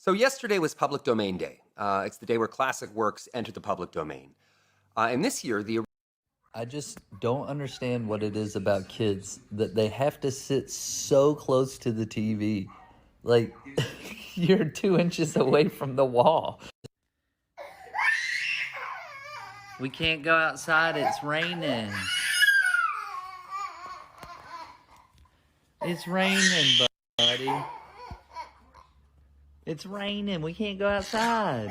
So yesterday was Public Domain Day. It's the day where classic works enter the public domain. And this year, the I just don't understand what it is about kids that they have to sit so close to the TV. Like, you're 2 inches away from the wall. We can't go outside, it's raining. It's raining, buddy. It's raining, we can't go outside.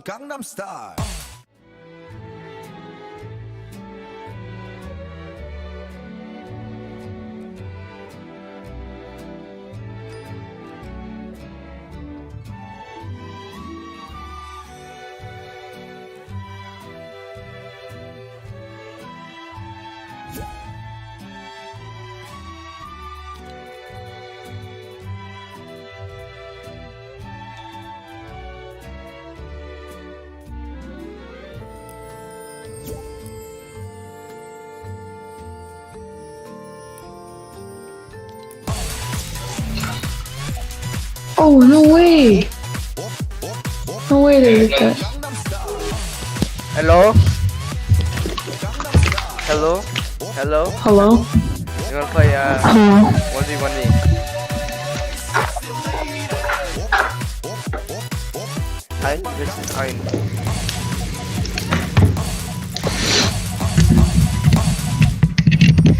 Gangnam Style. Oh, no way! No way they did that. Hello? Hello? Hello? Hello? You wanna play Hello? 1v1v? Hi, this is Ein.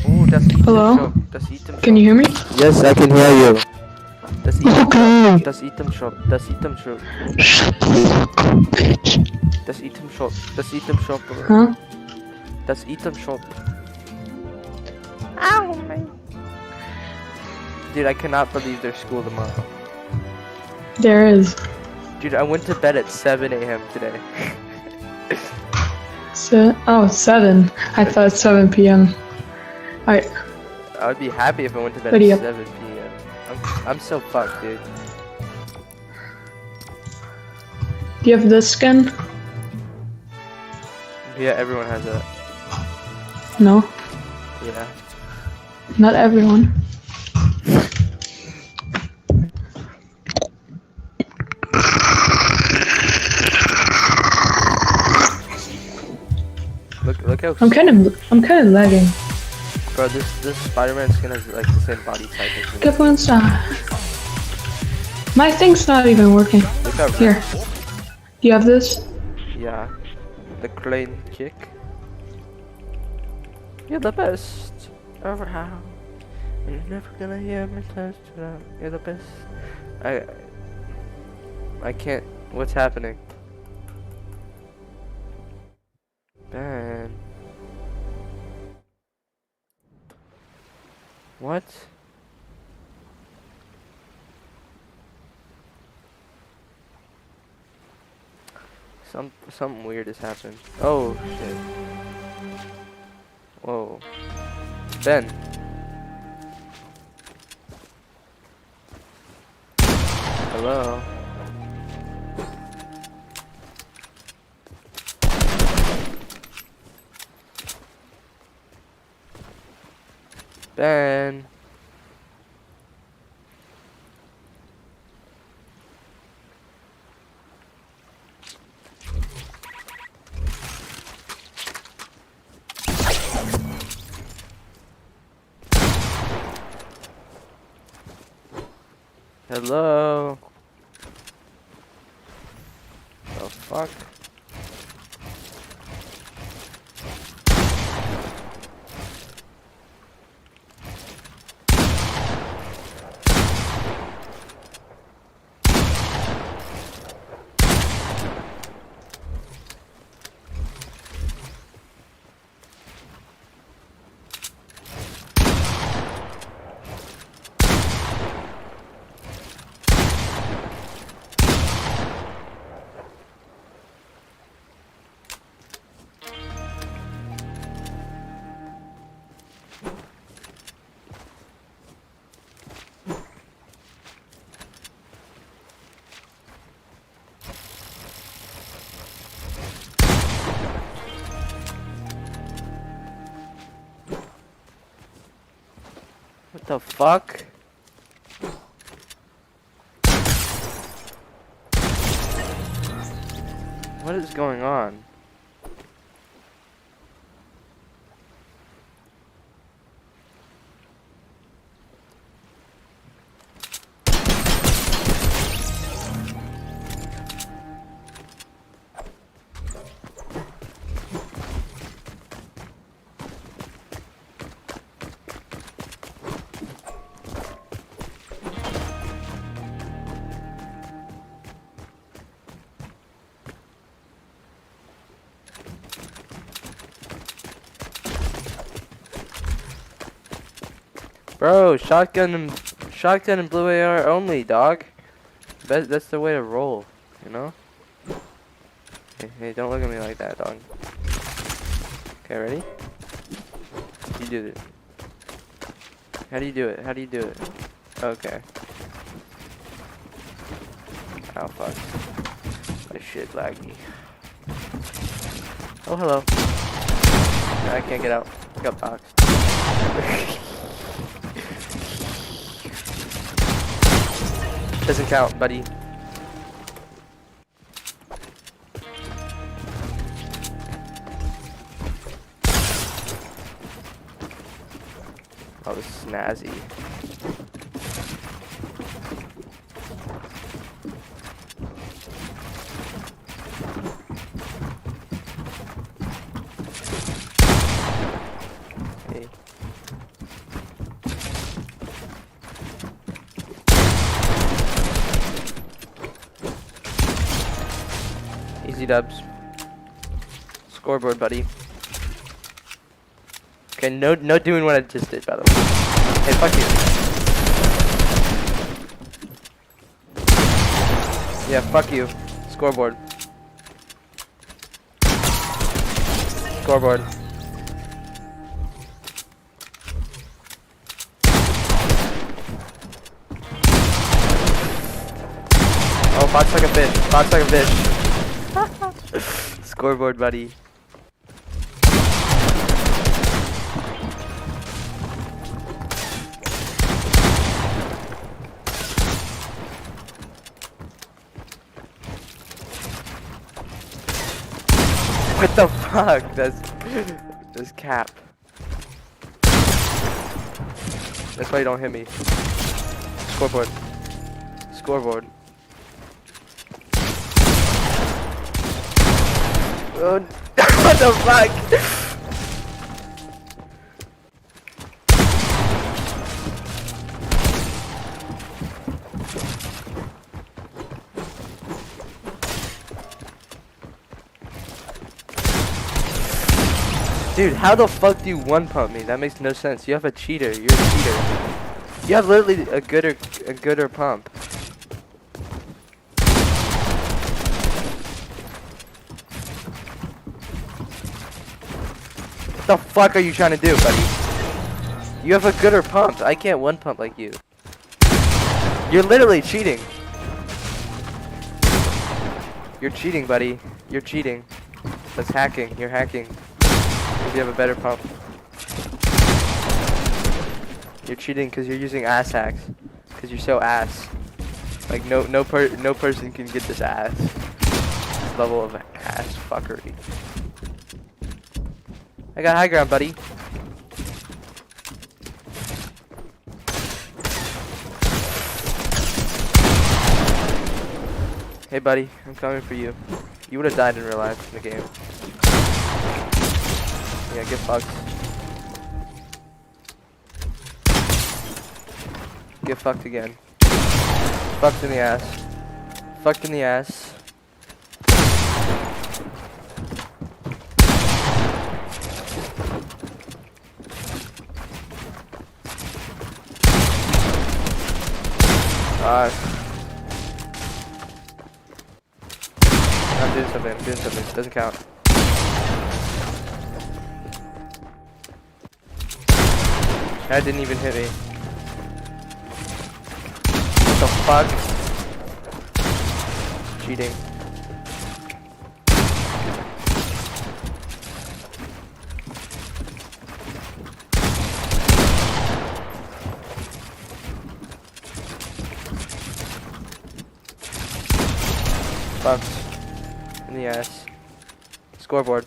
Oh, das Item Hello? Shop. Das Item Shop. Can you hear me? Yes, I can hear you. Das Item Okay. Shop. Das Item Shop. Das Item Shop. Das Item Shop. Das Item Shop. Huh? Das Item Shop. Ow, man. Dude, I cannot believe there's school tomorrow. There is. Dude, I went to bed at 7 a.m. today. Oh, 7. I thought 7 p.m. Alright. I would be happy if I went to bed What are you at up? 7 p.m. I'm so fucked, dude. Do you have this skin? Yeah, everyone has that. No. Yeah. Not everyone. Look how I'm kind of lagging. bro, this Spider-Man skin has like the same body type as me. Get one star. My thing's not even working. Look how Here. Do you have this? yeah. The crane kick. You're the best around. You're never gonna hear me touch it out. You're the best. I can't. What's happening? Ben. What? Something weird has happened. Oh shit. Whoa. Ben. Hello. Ben. Hello. The fuck? What the fuck? What is going on? Bro, shotgun and blue AR only, dog. That's the way to roll, you know? Hey, don't look at me like that, dog. Okay, ready? You do it. How do you do it? How do you do it? Okay. Oh, fuck. My shit laggy. Oh, hello. I can't get out. I got boxed. Doesn't count, buddy. Oh, this is snazzy. Hey. Easy dubs. Scoreboard, buddy. Okay, no doing what I just did, by the way. Hey, fuck you. Yeah, fuck you. Scoreboard. Scoreboard. Oh, box like a bitch. Box like a bitch. Scoreboard, buddy. What the fuck? That's cap. That's why you don't hit me. Scoreboard. Scoreboard. Oh, what the fuck? Dude, how the fuck do you one pump me? That makes no sense. You have a cheater. You're a cheater. You have literally a gooder pump. What the fuck are you trying to do, buddy? You have a gooder pump. I can't one pump like you. You're literally cheating. You're cheating, buddy. You're cheating. That's hacking. You're hacking. You have a better pump. You're cheating because you're using ass hacks. Because you're so ass. Like no person can get this ass. This level of ass fuckery. I got high ground, buddy. Hey, buddy, I'm coming for you. You would have died in real life in the game. Yeah, get fucked. Get fucked again. Fucked in the ass. Fucked in the ass. I'm doing something. Doesn't count. That didn't even hit me. What the fuck? Cheating. Fucked. In the ass. Scoreboard.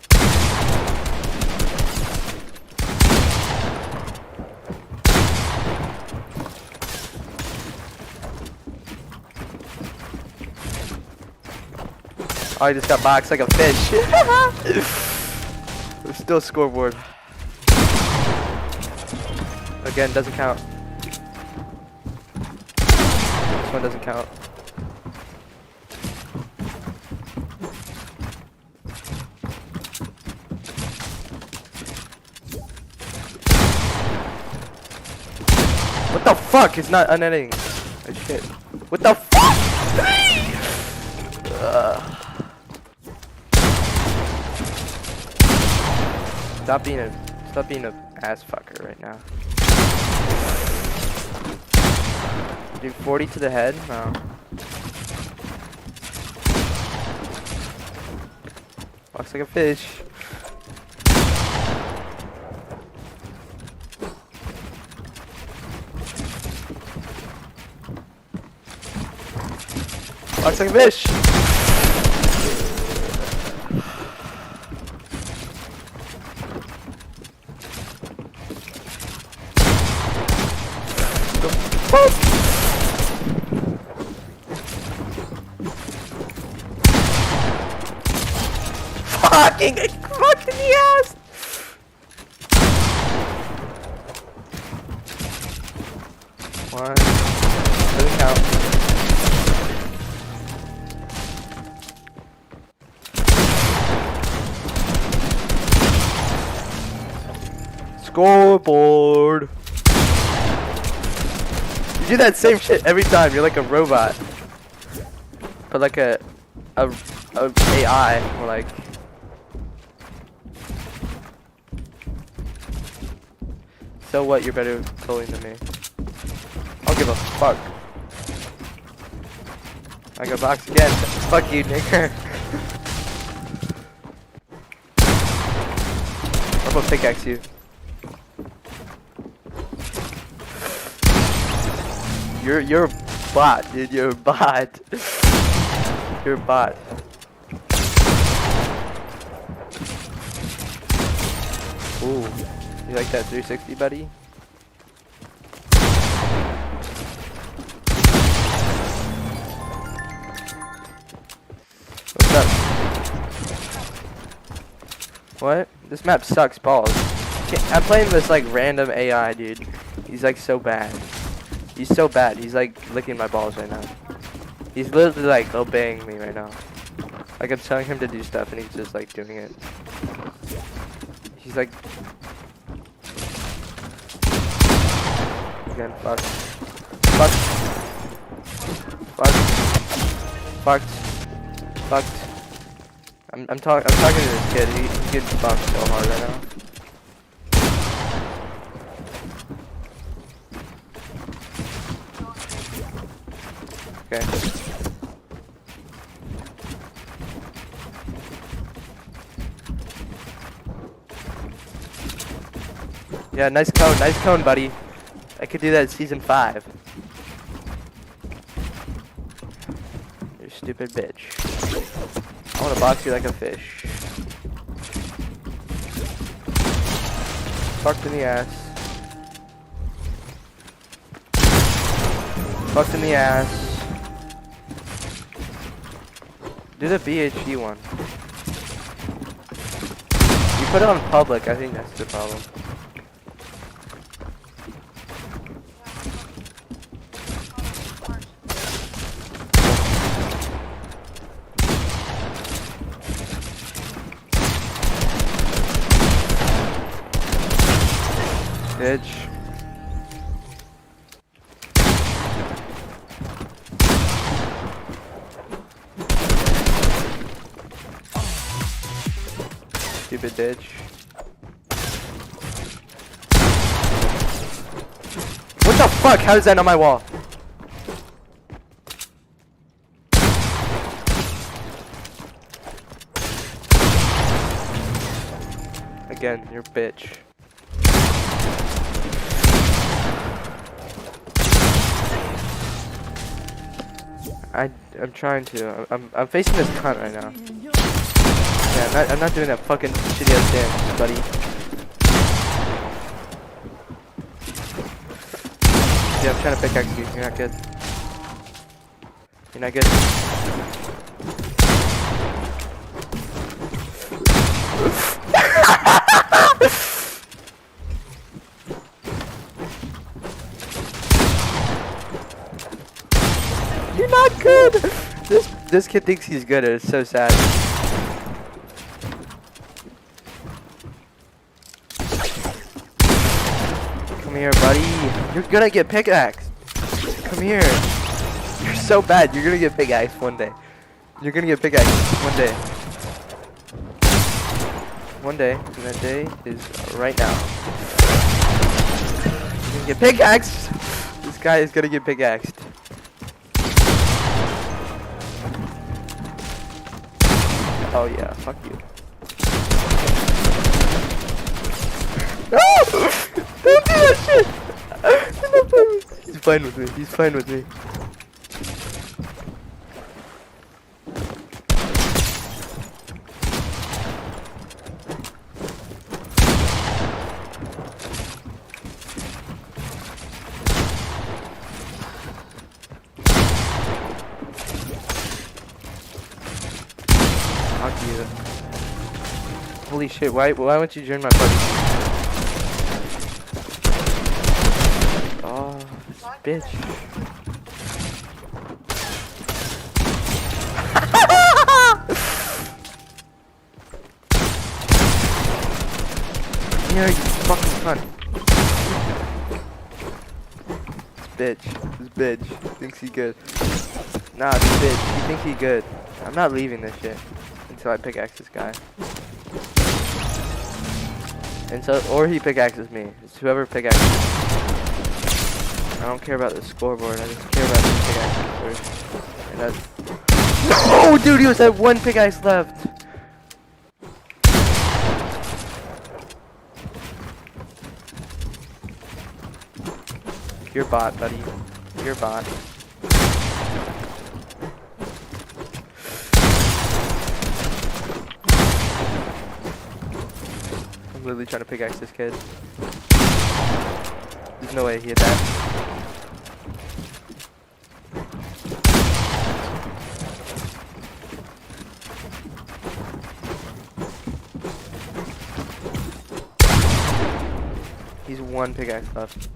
Oh, I just got boxed like a fish. It's still scoreboard. Again, doesn't count. This one doesn't count. the fuck? It's not unending. Oh, shit. What the fuck? Stop being a ass fucker right now. Dude, 40 to the head? No. Walks like a fish. Walks like a fish. Fucking fucked in the ass. One. Doesn't count. Scoreboard. You do that same shit every time. You're like a robot. But like a AI, or like. So what? You're better trolling than me. I'll give a fuck. I got box again. Fuck you, nigger. I'm gonna pickaxe you. You're a bot, dude. You're a bot. You're a bot. Ooh. You like that 360, buddy? What's up? What? This map sucks balls. I'm playing this like random AI, dude. He's like so bad. He's so bad. He's like licking my balls right now. He's literally like obeying me right now. Like I'm telling him to do stuff and he's just like doing it. He's like... Again, fuck. Fuck. Fucked. Fucked. Fucked. I'm talking to this kid. He's getting fucked so hard right now. Okay. Yeah, nice cone, buddy. I could do that in season 5. You stupid bitch. I wanna box you like a fish. Fucked in the ass. Fucked in the ass. Do the BHD one. You put it on public, I think that's the problem. Bitch. Stupid bitch. What the fuck? How is that on my wall? Again, you're a bitch. I'm trying to. I'm facing this cunt right now. Yeah, I'm not doing that fucking shitty ass dance, buddy. Yeah, I'm trying to pickaxe you. You're not good. You're not good. You're not good. This kid thinks he's good. It's so sad. Come here, buddy. You're gonna get pickaxed. Come here. You're so bad. You're gonna get pickaxed one day. You're gonna get pickaxed one day. One day, and that day is right now. You're gonna get pickaxed. This guy is gonna get pickaxed. Oh yeah, fuck you. No! Don't do that shit! He's fine with me. He's fine with me. Fuck you. Holy shit, why won't you join my party? Oh, this bitch. Here, you fucking cunt. This bitch thinks he good. Nah, this bitch, he thinks he good. I'm not leaving this shit until I pickaxe this guy. And so, or he pickaxes me. It's whoever pickaxes me. I don't care about the scoreboard. I just care about the pickaxes first. And that's. No, dude, he was at one pickaxe left. You're bot, buddy. You're bot. I'm literally trying to pickaxe this kid. There's no way he hit that. He's one pickaxe left.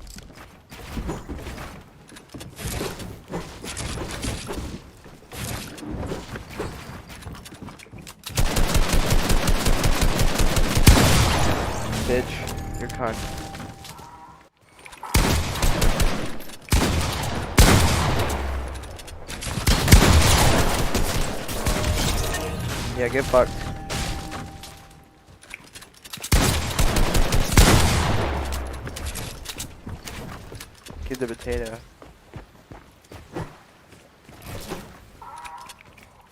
Bitch, you're cunt. Yeah, get fucked. Get the potato.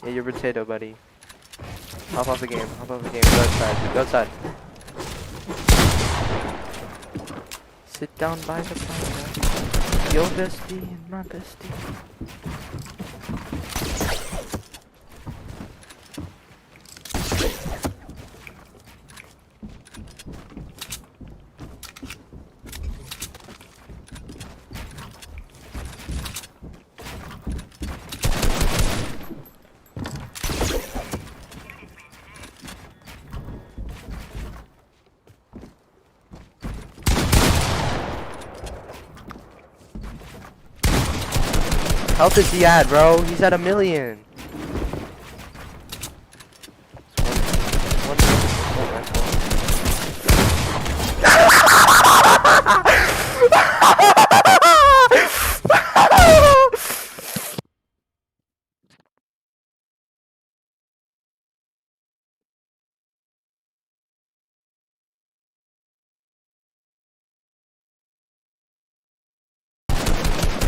Yeah, you're potato, buddy. Hop off the game. Hop off the game. Go outside. Go outside. Sit down by the fire. Your bestie and my bestie. Health is he at, bro? He's at 1,000,000.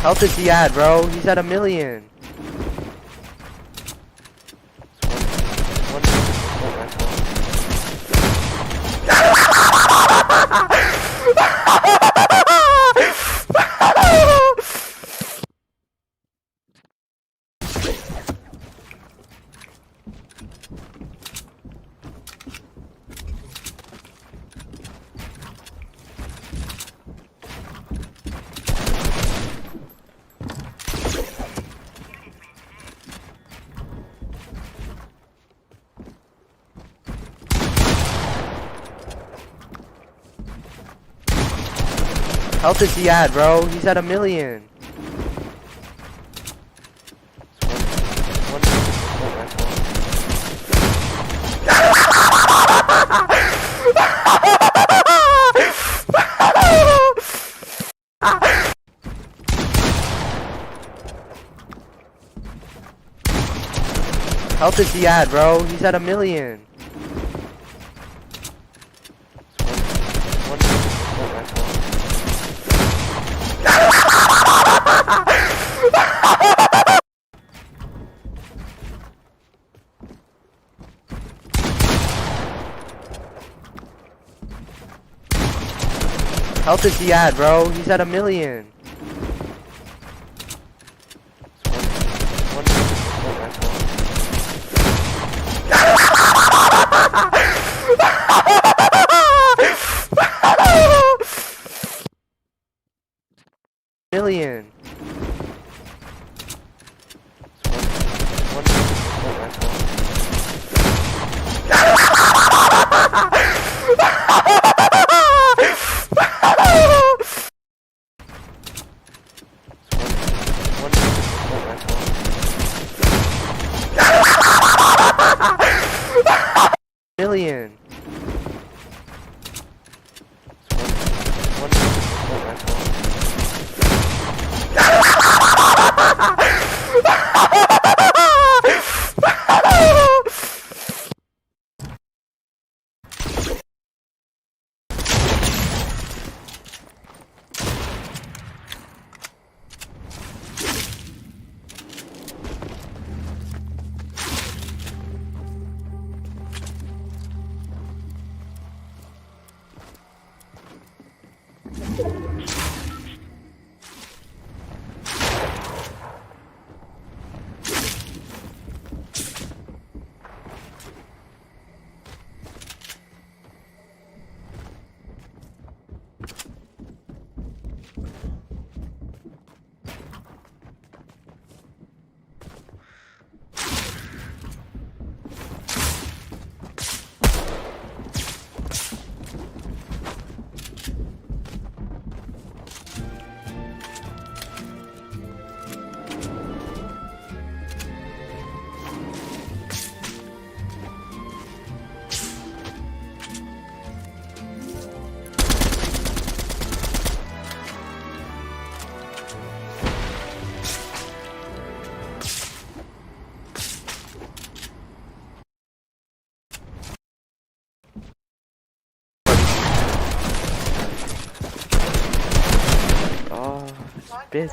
Health is he at, bro? He's at 1,000,000. Health is he at, bro? He's at 1,000,000. health is he at, bro? He's at 1,000,000. Health is he at, bro? He's at 1,000,000. Million. Million. Oh, this bitch.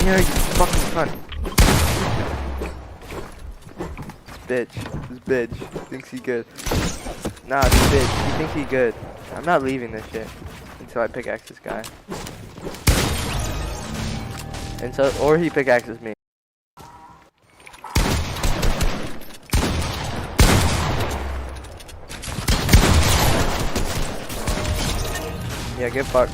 Here, you fucking cunt. This bitch thinks he good. Nah, this bitch, he thinks he good. I'm not leaving this shit until I pickaxe this guy. And so, or he pickaxes me. Yeah, get fucked.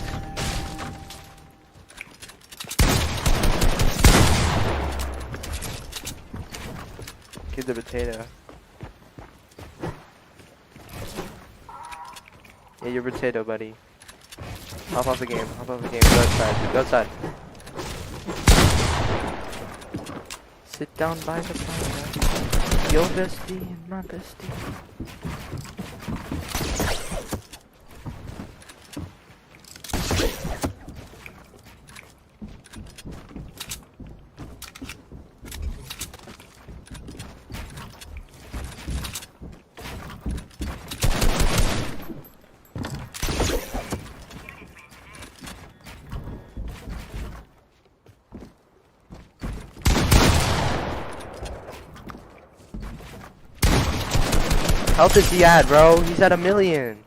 Get the potato. Yeah, your potato, buddy. Hop off the game. Hop off the game. Go outside. Go outside. Sit down by the fire. Yo, bestie and my bestie. Health is he at, bro? He's at 1,000,000.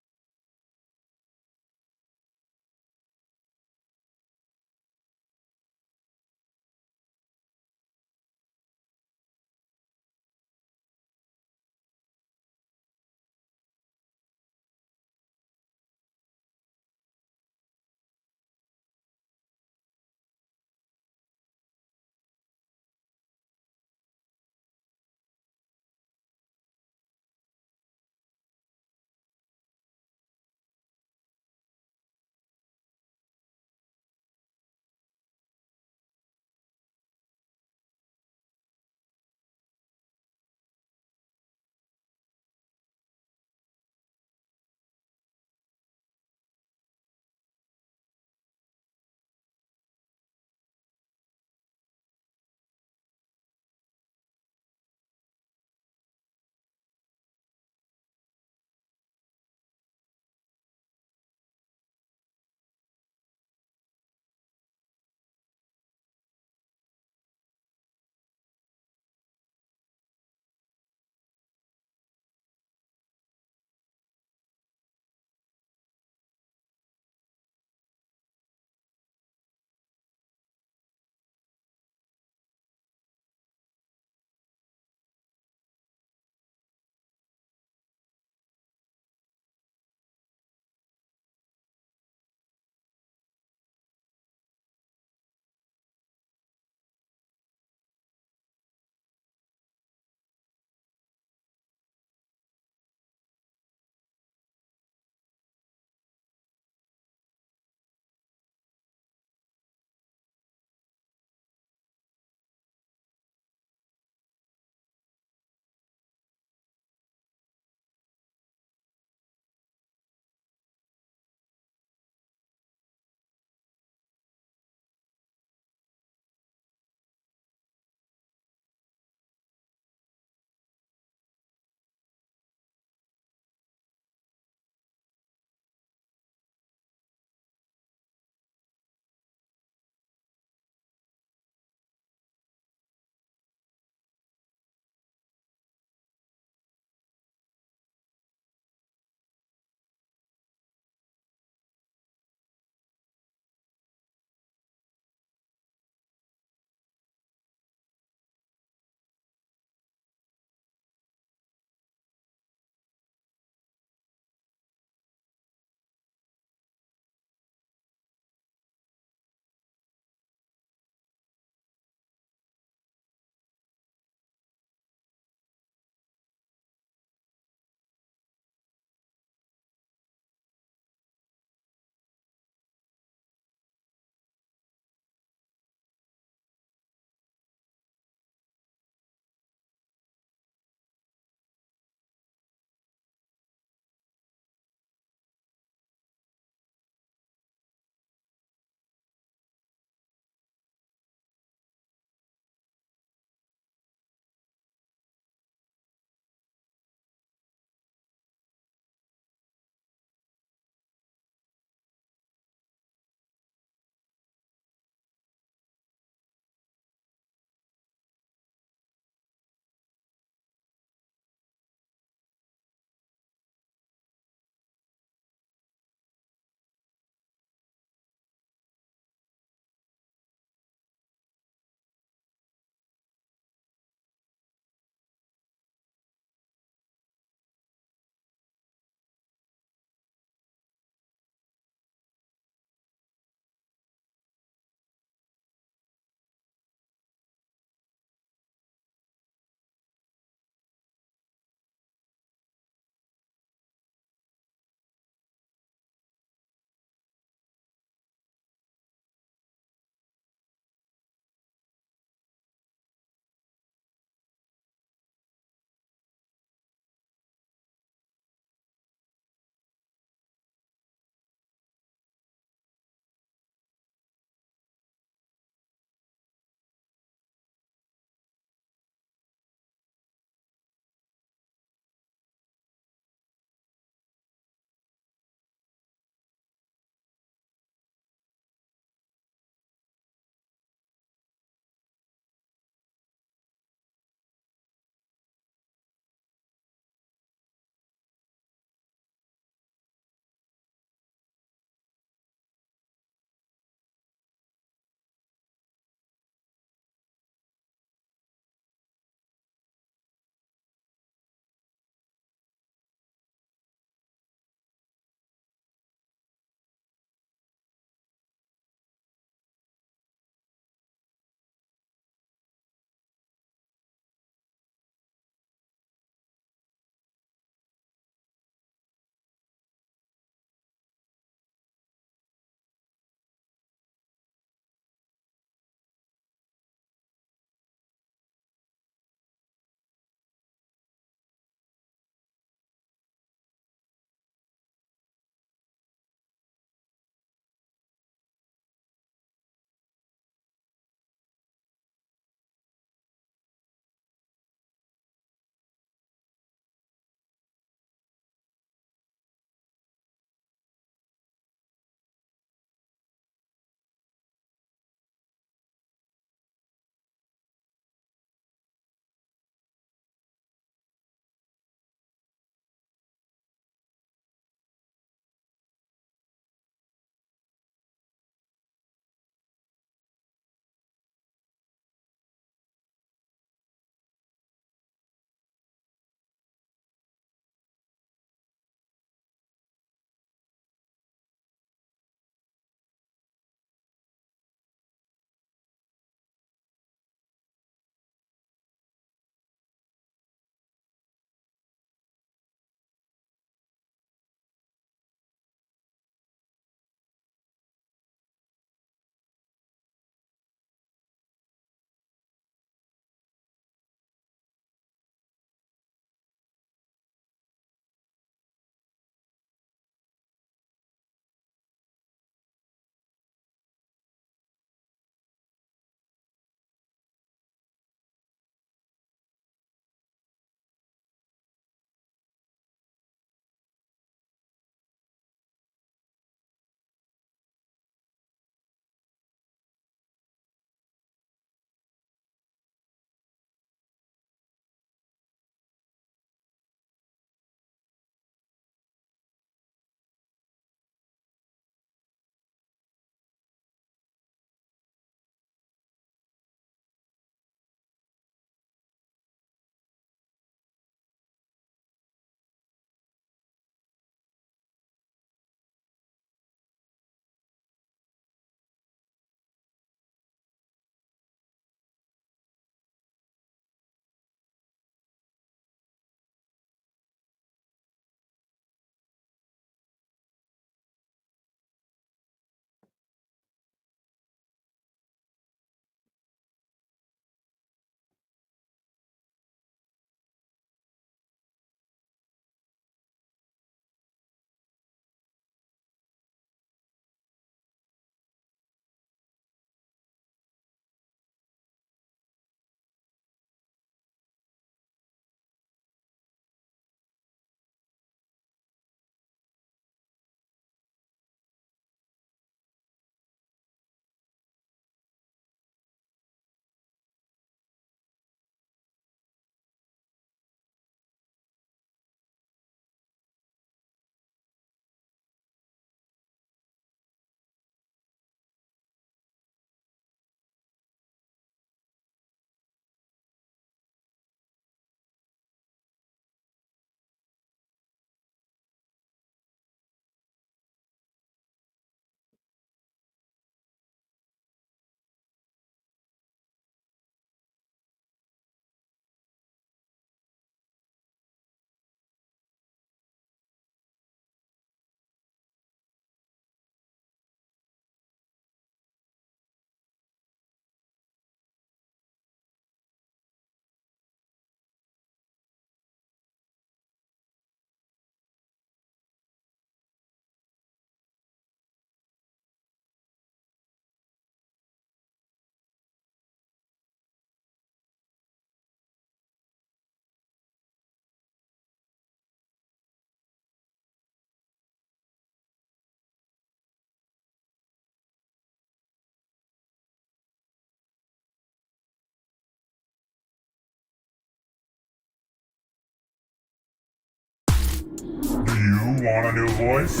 Want a new voice?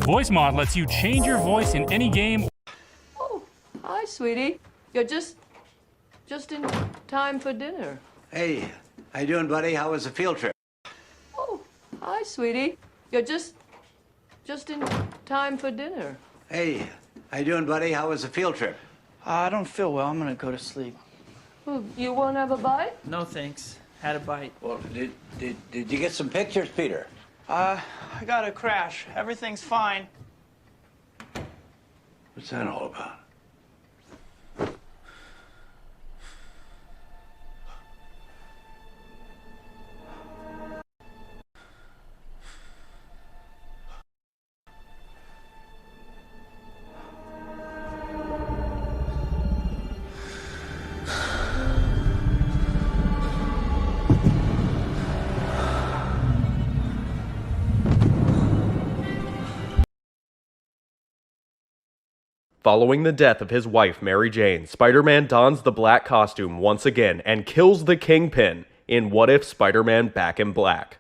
Voice Mod lets you change your voice in any game. Oh, hi, sweetie. You're just in time for dinner. Hey, how you doing, buddy? How was the field trip? Oh, hi, sweetie. You're just in time for dinner. Hey, how you doing, buddy? How was the field trip? I don't feel well. I'm gonna go to sleep. Well, you want to have a bite? No thanks. Had a bite. Well, did you get some pictures, Peter? I got a crash. Everything's fine. What's that all about? Following the death of his wife, Mary Jane, Spider-Man dons the black costume once again and kills the Kingpin in What If Spider-Man Back in Black.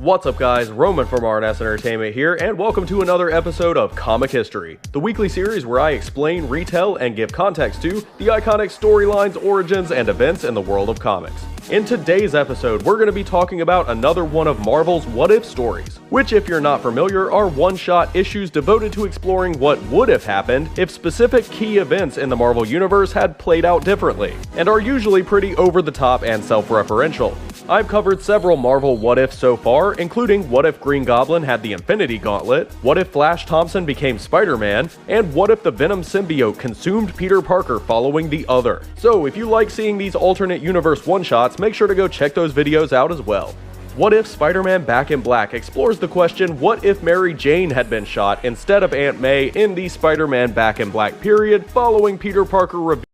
What's up guys, Roman from R&S Entertainment here, and welcome to another episode of Comic History, the weekly series where I explain, retell, and give context to the iconic storylines, origins, and events in the world of comics. In today's episode, we're going to be talking about another one of Marvel's What If stories, which if you're not familiar are one-shot issues devoted to exploring what would have happened if specific key events in the Marvel Universe had played out differently, and are usually pretty over-the-top and self-referential. I've covered several Marvel What Ifs so far, including What If Green Goblin had the Infinity Gauntlet, What If Flash Thompson became Spider-Man, and What If the Venom symbiote consumed Peter Parker following the Other. So if you like seeing these alternate universe one-shots, make sure to go check those videos out as well. What If Spider-Man Back in Black explores the question, what if Mary Jane had been shot instead of Aunt May in the Spider-Man Back in Black period following Peter Parker revealing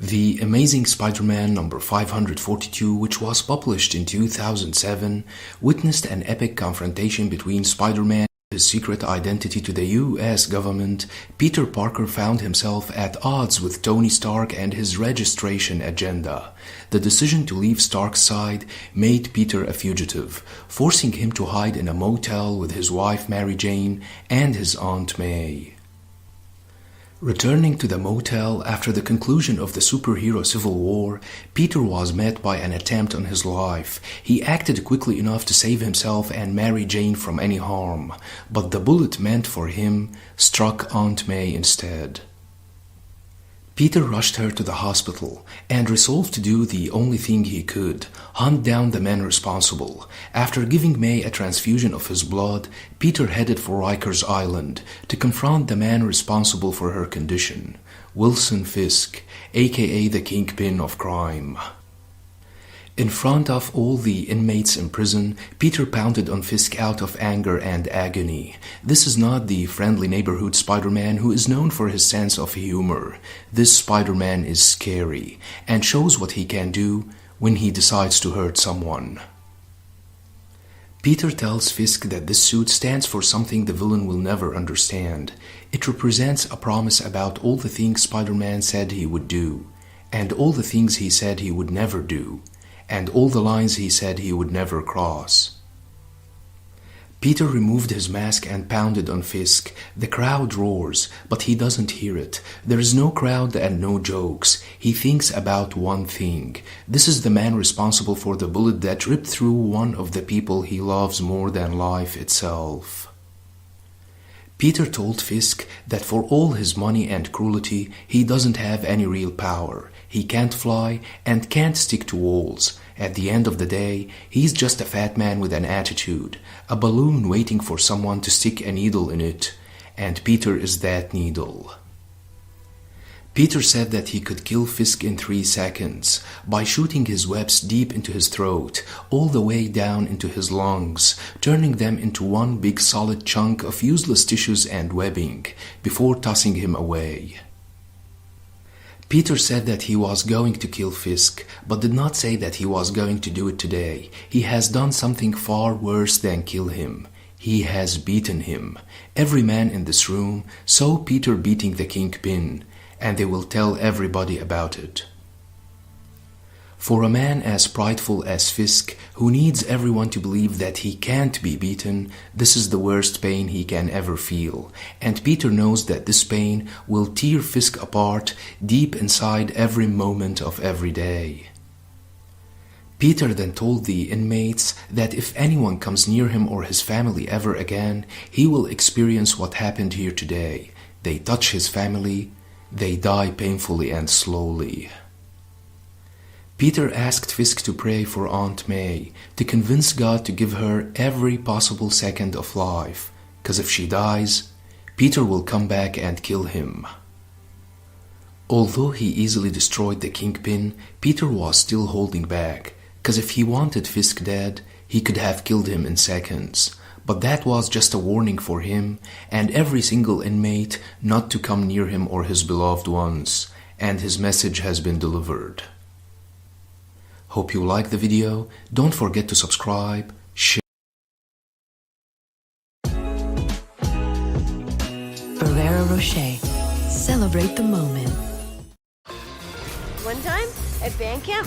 The Amazing Spider-Man number 542, which was published in 2007, witnessed an epic confrontation between Spider-Man and his secret identity to the US government. Peter Parker found himself at odds with Tony Stark and his registration agenda. The decision to leave Stark's side made Peter a fugitive, forcing him to hide in a motel with his wife Mary Jane and his Aunt May. Returning to the motel after the conclusion of the superhero civil war, Peter was met by an attempt on his life. He acted quickly enough to save himself and Mary Jane from any harm, but the bullet meant for him struck Aunt May instead. Peter rushed her to the hospital and resolved to do the only thing he could, hunt down the men responsible. After giving May a transfusion of his blood, Peter headed for Rikers Island to confront the man responsible for her condition, Wilson Fisk, aka the Kingpin of Crime. In front of all the inmates in prison, Peter pounded on Fisk out of anger and agony. This is not the friendly neighborhood Spider-Man who is known for his sense of humor. This Spider-Man is scary and shows what he can do when he decides to hurt someone. Peter tells Fisk that this suit stands for something the villain will never understand. It represents a promise about all the things Spider-Man said he would do, and all the things he said he would never do, and all the lines he said he would never cross. Peter removed his mask and pounded on Fisk. The crowd roars, but he doesn't hear it. There is no crowd and no jokes. He thinks about one thing. This is the man responsible for the bullet that ripped through one of the people he loves more than life itself. Peter told Fisk that for all his money and cruelty, he doesn't have any real power. He can't fly and can't stick to walls. At the end of the day, he's just a fat man with an attitude, a balloon waiting for someone to stick a needle in it, and Peter is that needle. Peter said that he could kill Fisk in 3 seconds by shooting his webs deep into his throat, all the way down into his lungs, turning them into one big solid chunk of useless tissues and webbing, before tossing him away. Peter said that he was going to kill Fisk, but did not say that he was going to do it today. He has done something far worse than kill him. He has beaten him. Every man in this room saw Peter beating the Kingpin, and they will tell everybody about it. For a man as prideful as Fisk, who needs everyone to believe that he can't be beaten, this is the worst pain he can ever feel. And Peter knows that this pain will tear Fisk apart deep inside every moment of every day. Peter then told the inmates that if anyone comes near him or his family ever again, he will experience what happened here today. They touch his family, they die painfully and slowly. Peter asked Fisk to pray for Aunt May, to convince God to give her every possible second of life, because if she dies, Peter will come back and kill him. Although he easily destroyed the Kingpin, Peter was still holding back, because if he wanted Fisk dead, he could have killed him in seconds. But that was just a warning for him and every single inmate not to come near him or his beloved ones, and his message has been delivered. Hope you like the video. Don't forget to subscribe, share. Ferrero Rocher. Celebrate the moment. One time at band camp.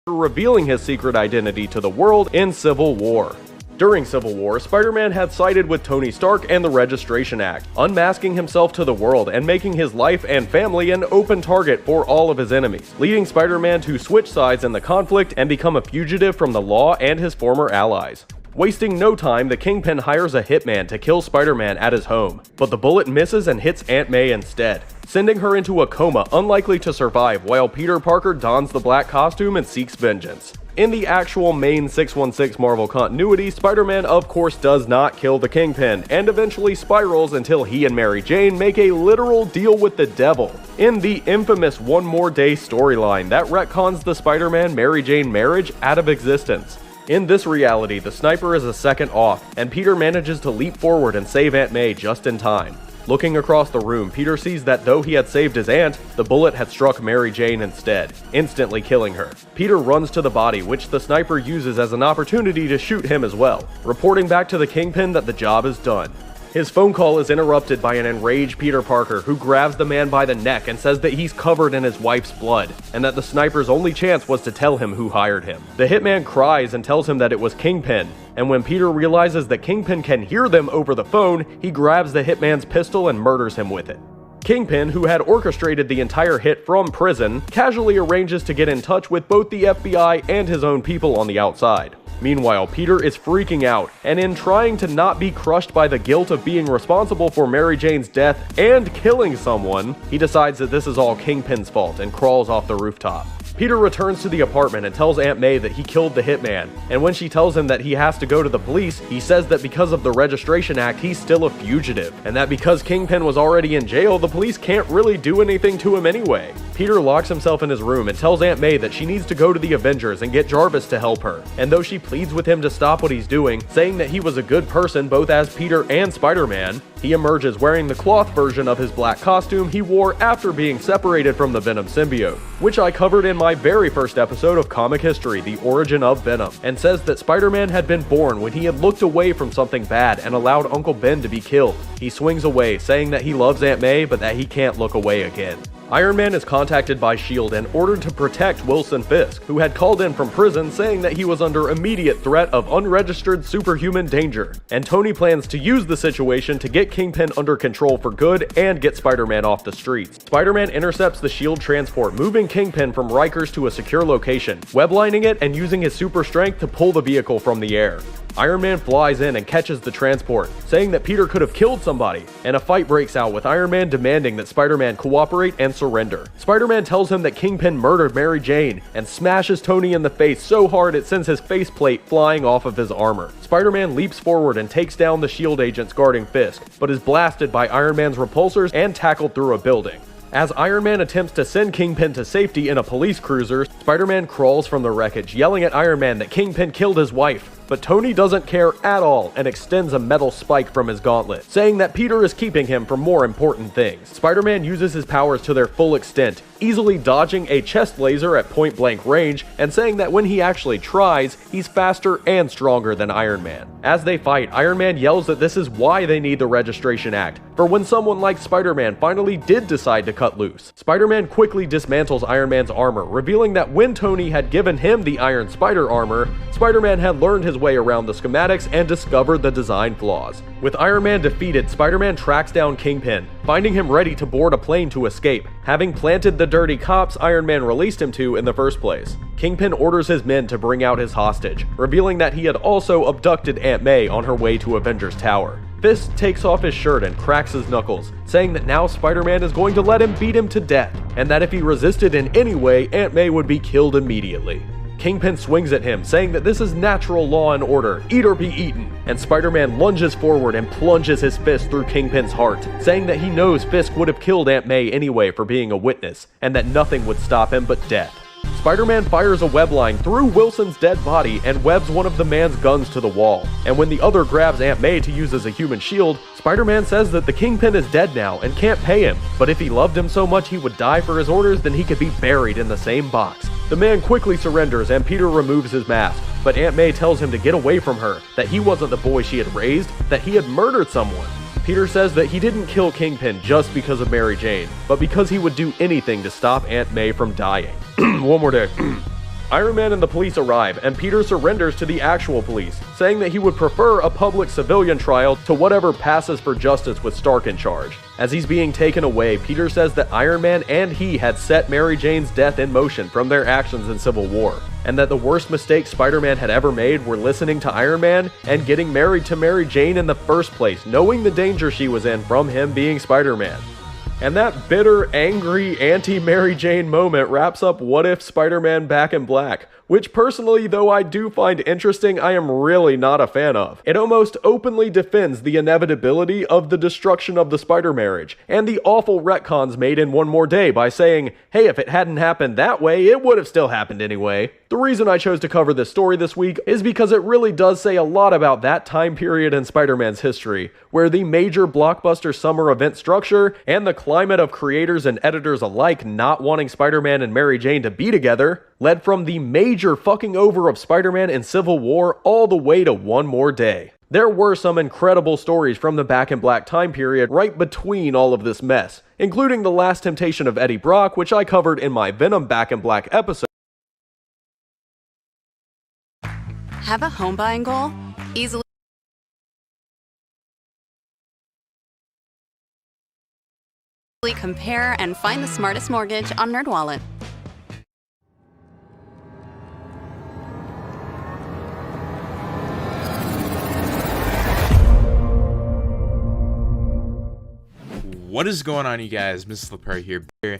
Revealing his secret identity to the world in Civil War. During Civil War, Spider-Man had sided with Tony Stark and the Registration Act, unmasking himself to the world and making his life and family an open target for all of his enemies, leading Spider-Man to switch sides in the conflict and become a fugitive from the law and his former allies. Wasting no time, the Kingpin hires a hitman to kill Spider-Man at his home, but the bullet misses and hits Aunt May instead, sending her into a coma unlikely to survive while Peter Parker dons the black costume and seeks vengeance. In the actual main 616 Marvel continuity, Spider-Man of course does not kill the Kingpin, and eventually spirals until he and Mary Jane make a literal deal with the devil. In the infamous One More Day storyline that retcons the Spider-Man-Mary Jane marriage out of existence. In this reality, the sniper is a second off, and Peter manages to leap forward and save Aunt May just in time. Looking across the room, Peter sees that though he had saved his aunt, the bullet had struck Mary Jane instead, instantly killing her. Peter runs to the body, which the sniper uses as an opportunity to shoot him as well, reporting back to the Kingpin that the job is done. His phone call is interrupted by an enraged Peter Parker who grabs the man by the neck and says that he's covered in his wife's blood, and that the sniper's only chance was to tell him who hired him. The hitman cries and tells him that it was Kingpin, and when Peter realizes that Kingpin can hear them over the phone, he grabs the hitman's pistol and murders him with it. Kingpin, who had orchestrated the entire hit from prison, casually arranges to get in touch with both the FBI and his own people on the outside. Meanwhile, Peter is freaking out, and in trying to not be crushed by the guilt of being responsible for Mary Jane's death and killing someone, he decides that this is all Kingpin's fault and crawls off the rooftop. Peter returns to the apartment and tells Aunt May that he killed the hitman, and when she tells him that he has to go to the police, he says that because of the Registration Act, he's still a fugitive, and that because Kingpin was already in jail, the police can't really do anything to him anyway. Peter locks himself in his room and tells Aunt May that she needs to go to the Avengers and get Jarvis to help her, and though she pleads with him to stop what he's doing, saying that he was a good person both as Peter and Spider-Man, he emerges wearing the cloth version of his black costume he wore after being separated from the Venom symbiote, which I covered in my very first episode of Comic History, The Origin of Venom, and says that Spider-Man had been born when he had looked away from something bad and allowed Uncle Ben to be killed. He swings away, saying that he loves Aunt May, but that he can't look away again. Iron Man is contacted by S.H.I.E.L.D. and ordered to protect Wilson Fisk, who had called in from prison saying that he was under immediate threat of unregistered superhuman danger, and Tony plans to use the situation to get Kingpin under control for good and get Spider-Man off the streets. Spider-Man intercepts the S.H.I.E.L.D. transport, moving Kingpin from Rikers to a secure location, weblining it and using his super strength to pull the vehicle from the air. Iron Man flies in and catches the transport, saying that Peter could have killed somebody, and a fight breaks out with Iron Man demanding that Spider-Man cooperate and surrender. Spider-Man tells him that Kingpin murdered Mary Jane, and smashes Tony in the face so hard it sends his faceplate flying off of his armor. Spider-Man leaps forward and takes down the S.H.I.E.L.D. agents guarding Fisk, but is blasted by Iron Man's repulsors and tackled through a building. As Iron Man attempts to send Kingpin to safety in a police cruiser, Spider-Man crawls from the wreckage, yelling at Iron Man that Kingpin killed his wife, but Tony doesn't care at all and extends a metal spike from his gauntlet, saying that Peter is keeping him from more important things. Spider-Man uses his powers to their full extent, easily dodging a chest laser at point-blank range and saying that when he actually tries, he's faster and stronger than Iron Man. As they fight, Iron Man yells that this is why they need the Registration Act, for when someone like Spider-Man finally did decide to cut loose. Spider-Man quickly dismantles Iron Man's armor, revealing that when Tony had given him the Iron Spider armor, Spider-Man had learned his way around the schematics and discovered the design flaws. With Iron Man defeated, Spider-Man tracks down Kingpin, finding him ready to board a plane to escape, having planted the dirty cops Iron Man released him to in the first place. Kingpin orders his men to bring out his hostage, revealing that he had also abducted Aunt May on her way to Avengers Tower. Fisk takes off his shirt and cracks his knuckles, saying that now Spider-Man is going to let him beat him to death, and that if he resisted in any way, Aunt May would be killed immediately. Kingpin swings at him, saying that this is natural law and order, eat or be eaten, and Spider-Man lunges forward and plunges his fist through Kingpin's heart, saying that he knows Fisk would have killed Aunt May anyway for being a witness, and that nothing would stop him but death. Spider-Man fires a web line through Wilson's dead body and webs one of the man's guns to the wall, and when the other grabs Aunt May to use as a human shield, Spider-Man says that the Kingpin is dead now and can't pay him, but if he loved him so much he would die for his orders, then he could be buried in the same box. The man quickly surrenders and Peter removes his mask, but Aunt May tells him to get away from her, that he wasn't the boy she had raised, that he had murdered someone. Peter says that he didn't kill Kingpin just because of Mary Jane, but because he would do anything to stop Aunt May from dying. One more day. Iron Man and the police arrive, and Peter surrenders to the actual police, saying that he would prefer a public civilian trial to whatever passes for justice with Stark in charge. As he's being taken away, Peter says that Iron Man and he had set Mary Jane's death in motion from their actions in Civil War, and that the worst mistakes Spider-Man had ever made were listening to Iron Man and getting married to Mary Jane in the first place, knowing the danger she was in from him being Spider-Man. And that bitter, angry, anti-Mary Jane moment wraps up What If Spider-Man Back in Black, which personally, though I do find interesting, I am really not a fan of. It almost openly defends the inevitability of the destruction of the Spider-Marriage, and the awful retcons made in One More Day by saying, hey, if it hadn't happened that way, it would have still happened anyway. The reason I chose to cover this story this week is because it really does say a lot about that time period in Spider-Man's history, where the major blockbuster summer event structure and the climate of creators and editors alike not wanting Spider-Man and Mary Jane to be together led from the major fucking over of Spider-Man in Civil War all the way to One More Day. There were some incredible stories from the Back in Black time period right between all of this mess, including The Last Temptation of Eddie Brock, which I covered in my Venom Back in Black episode. Have a home buying goal? Easily compare and find the smartest mortgage on NerdWallet. What is going on, you guys? Mrs. LePere here.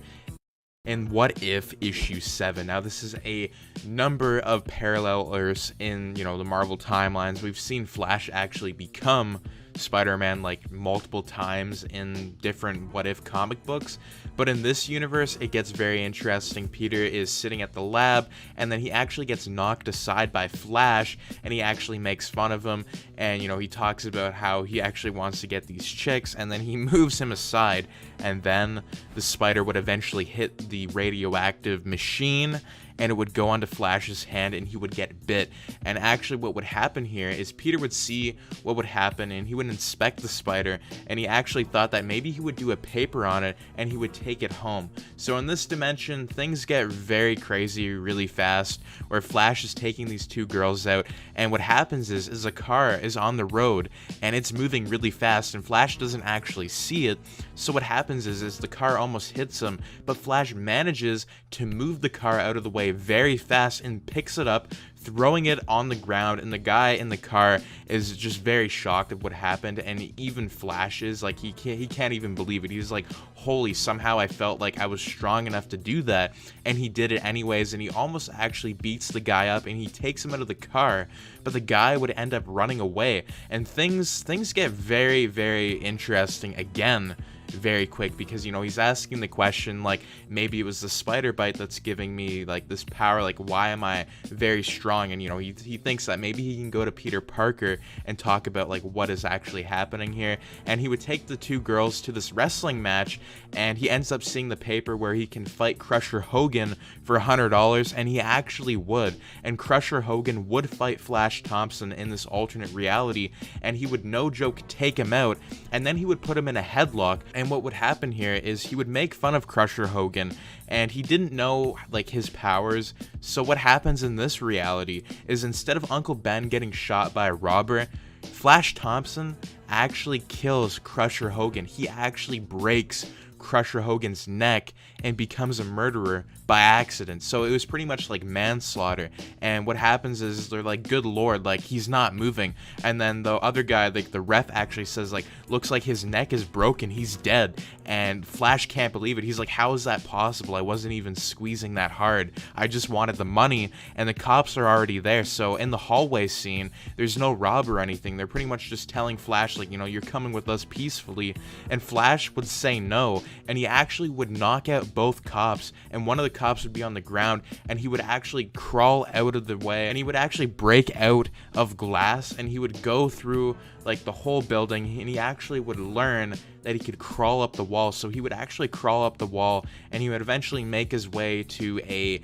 And What If issue 7. Now, this is a number of parallelers in, the Marvel timelines. We've seen Flash actually become Spider-Man like multiple times in different What If comic books, but in this universe it gets very interesting. Peter is sitting at the lab and then he actually gets knocked aside by Flash and he actually makes fun of him, and he talks about how he actually wants to get these chicks, and then he moves him aside, and then the spider would eventually hit the radioactive machine and it would go onto Flash's hand and he would get bit. And actually what would happen here is Peter would see what would happen and he would inspect the spider, and he actually thought that maybe he would do a paper on it and he would take it home. So in this dimension, things get very crazy really fast, where Flash is taking these two girls out, and what happens is a car is on the road and it's moving really fast and Flash doesn't actually see it. So what happens is the car almost hits him, but Flash manages to move the car out of the way very fast and picks it up, throwing it on the ground, and the guy in the car is just very shocked at what happened, and even Flash is like, he can't even believe it. He's like, holy, somehow I felt like I was strong enough to do that, and he did it anyways, and he almost actually beats the guy up and he takes him out of the car, but the guy would end up running away, and things get very, very interesting again very quick, because, you know, he's asking the question, like, maybe it was the spider bite that's giving me, like, this power, like, why am I very strong? And, you know, he thinks that maybe he can go to Peter Parker and talk about, like, what is actually happening here. And he would take the two girls to this wrestling match, and he ends up seeing the paper where he can fight Crusher Hogan for $100, and he actually would. And Crusher Hogan would fight Flash Thompson in this alternate reality, and he would, no joke, take him out, and then he would put him in a headlock. And what would happen here is he would make fun of Crusher Hogan, and he didn't know, like, his powers. So what happens in this reality is, instead of Uncle Ben getting shot by a robber, Flash Thompson actually kills Crusher Hogan. He actually breaks Crusher Hogan's neck and becomes a murderer by accident. So it was pretty much like manslaughter. And what happens is they're like, good lord, like, he's not moving. And then the other guy, like the ref, actually says, like, looks like his neck is broken, he's dead. And Flash can't believe it. He's like, how is that possible? I wasn't even squeezing that hard, I just wanted the money. And the cops are already there. So in the hallway scene, there's no rob or anything. They're pretty much just telling Flash, like, you know, you're coming with us peacefully. And Flash would say no, and he actually would knock out both cops, and one of the cops would be on the ground, and he would actually crawl out of the way, and he would actually break out of glass, and he would go through, like, the whole building, and he actually would learn that he could crawl up the wall. So he would actually crawl up the wall, and he would eventually make his way to a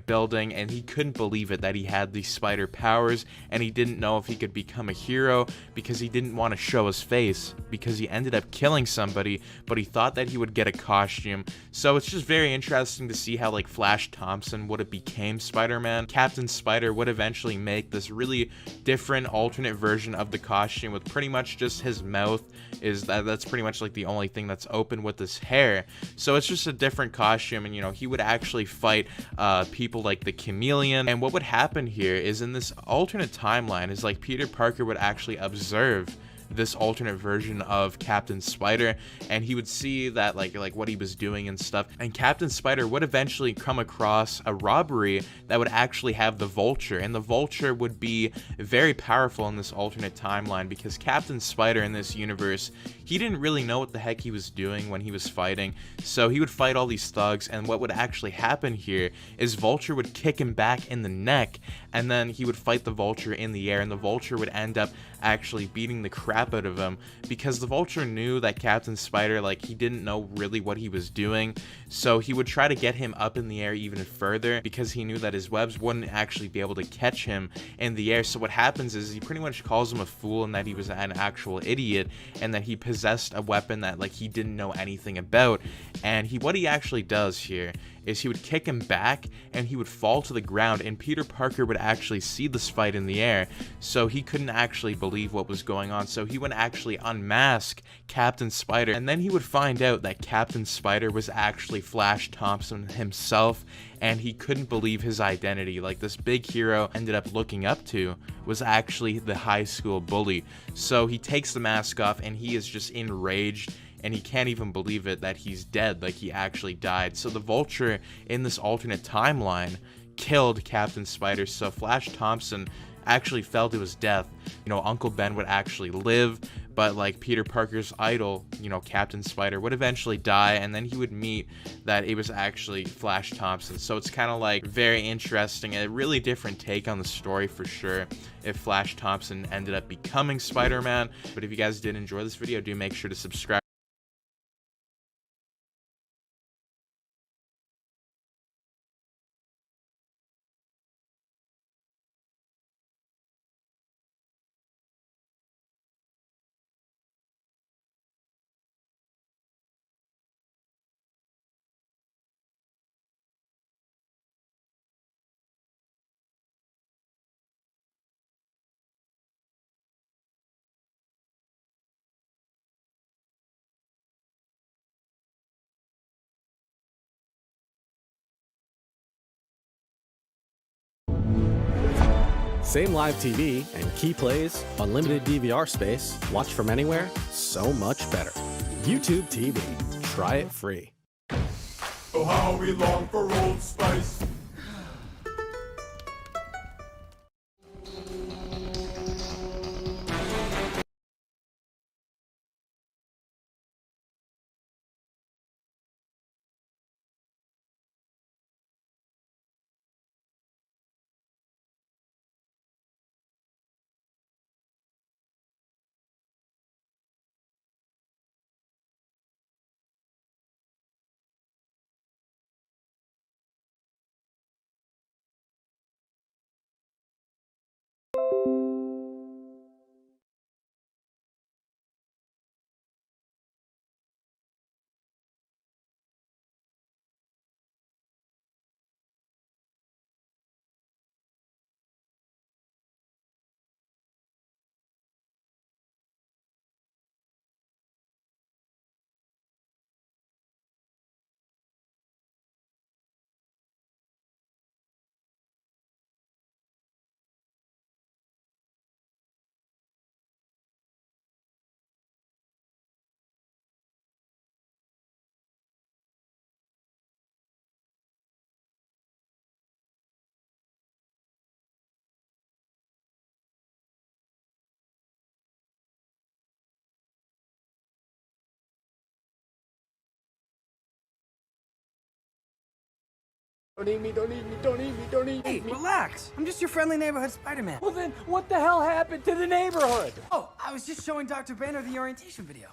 building, and he couldn't believe it that he had these spider powers, and he didn't know if he could become a hero because he didn't want to show his face, because he ended up killing somebody, but he thought that he would get a costume. So it's just very interesting to see how, like, Flash Thompson would have became Spider-Man. Captain Spider would eventually make this really different alternate version of the costume with pretty much just his mouth that's pretty much like the only thing that's open with his hair. So it's just a different costume, and, you know, he would actually fight people like the Chameleon. And what would happen here is, in this alternate timeline, is like Peter Parker would actually observe this alternate version of Captain Spider, and he would see that like what he was doing and stuff. And Captain Spider would eventually come across a robbery that would actually have the Vulture, and the Vulture would be very powerful in this alternate timeline, because Captain Spider in this universe, he didn't really know what the heck he was doing when he was fighting. So he would fight all these thugs, and what would actually happen here is Vulture would kick him back in the neck, and then he would fight the Vulture in the air, and the Vulture would end up actually beating the crap out of him, because the Vulture knew that Captain Spider, like, he didn't know really what he was doing. So he would try to get him up in the air even further, because he knew that his webs wouldn't actually be able to catch him in the air. So what happens is he pretty much calls him a fool, and that he was an actual idiot, and that he possessed a weapon that, like, he didn't know anything about. And what he actually does here is he would kick him back, and he would fall to the ground, and Peter Parker would actually see this fight in the air, so he couldn't actually believe what was going on. So he would actually unmask Captain Spider, and then he would find out that Captain Spider was actually Flash Thompson himself, and he couldn't believe his identity. Like, this big hero ended up looking up to was actually the high school bully. So he takes the mask off, and he is just enraged, and he can't even believe it that he's dead, like he actually died. So the Vulture in this alternate timeline killed Captain Spider, so Flash Thompson actually fell to his death. You know, Uncle Ben would actually live, but like Peter Parker's idol, you know, Captain Spider, would eventually die, and then he would meet that it was actually Flash Thompson. So it's kind of like very interesting, a really different take on the story for sure, if Flash Thompson ended up becoming Spider-Man. But if you guys did enjoy this video, do make sure to subscribe. Same live TV and key plays, unlimited DVR space, watch from anywhere, so much better. YouTube TV. Try it free. Oh, how we long for Old Spice. Don't eat me, don't eat me, don't eat me, don't eat me. Hey, relax. I'm just your friendly neighborhood Spider-Man. Well then, what the hell happened to the neighborhood? Oh, I was just showing Dr. Banner the orientation video.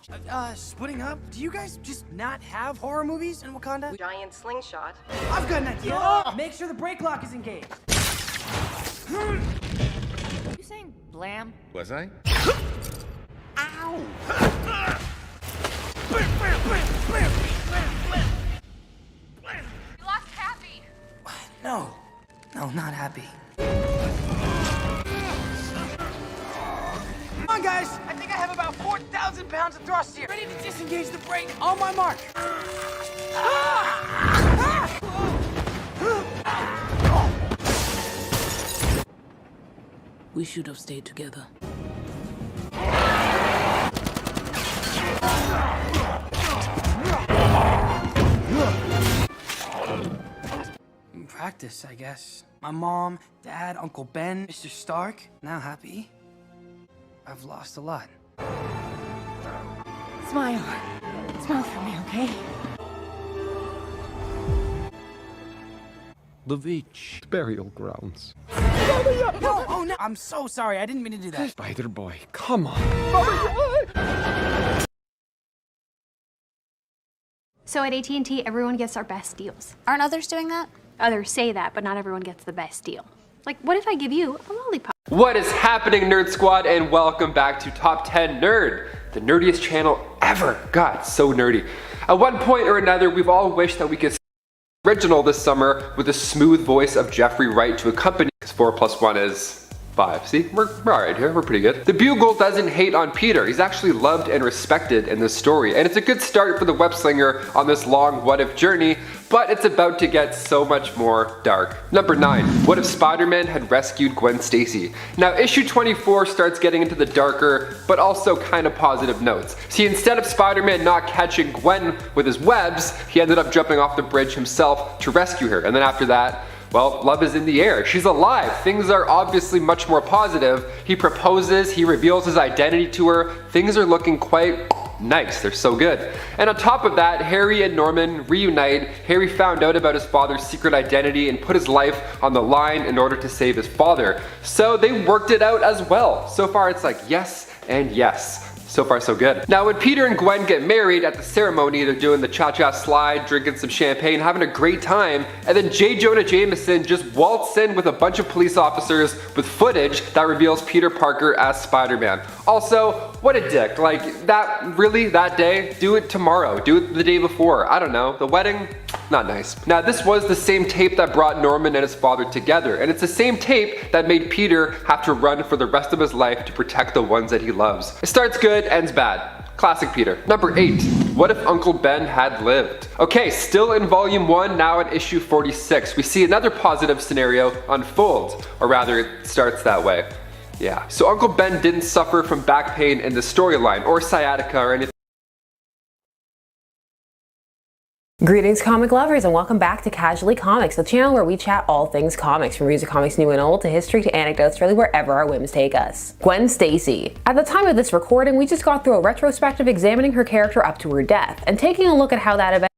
Splitting up? Do you guys just not have horror movies in Wakanda? Giant slingshot. I've got an idea. Make sure the brake lock is engaged. You saying blam? Was I? Ow! You lost Happy. No, not happy. Come on, guys. I think I have about 4,000 pounds of thrust here. Ready to disengage the brake. On my mark. We should have stayed together. Practice, I guess. My mom, dad, Uncle Ben, Mr. Stark, now Happy. I've lost a lot. Smile. Smile for me, okay? The beach. Burial grounds. No, oh no! I'm so sorry. I didn't mean to do that. Spider Boy, come on. So at AT&T, everyone gets our best deals. Aren't others doing that? Others say that, but not everyone gets the best deal. Like, what if I give you a lollipop? What is happening, Nerd Squad, and welcome back to Top 10 Nerd, the nerdiest channel ever. God, so nerdy. At one point or another, we've all wished that we could original this summer with the smooth voice of Jeffrey Wright to accompany, because 4 + 1 is 5. See, we're all right here, we're pretty good. The Bugle doesn't hate on Peter. He's actually loved and respected in this story, and it's a good start for the web slinger on this long what-if journey, but it's about to get so much more dark. Number 9, what if Spider-Man had rescued Gwen Stacy? Now, issue 24 starts getting into the darker, but also kind of positive notes. See, instead of Spider-Man not catching Gwen with his webs, he ended up jumping off the bridge himself to rescue her, and then after that, well, love is in the air. She's alive. Things are obviously much more positive. He proposes, he reveals his identity to her. Things are looking quite nice. They're so good. And on top of that, Harry and Norman reunite. Harry found out about his father's secret identity and put his life on the line in order to save his father. So they worked it out as well. So far it's like yes and yes. So far, so good. Now, when Peter and Gwen get married at the ceremony, they're doing the cha-cha slide, drinking some champagne, having a great time, and then J. Jonah Jameson just waltzes in with a bunch of police officers with footage that reveals Peter Parker as Spider-Man. Also, what a dick. Like, that day? Do it tomorrow. Do it the day before. I don't know. The wedding? Not nice. Now, this was the same tape that brought Norman and his father together, and it's the same tape that made Peter have to run for the rest of his life to protect the ones that he loves. It starts good, ends bad. Classic Peter. Number 8, what if Uncle Ben had lived? Okay, still in volume 1, now in issue 46, we see another positive scenario unfold, or rather, it starts that way. Yeah, so Uncle Ben didn't suffer from back pain in the storyline, or sciatica, or anything. Greetings comic lovers and welcome back to Casually Comics, the channel where we chat all things comics, from music comics new and old to history to anecdotes, really wherever our whims take us. Gwen Stacy. At the time of this recording, we just got through a retrospective examining her character up to her death, and taking a look at how that event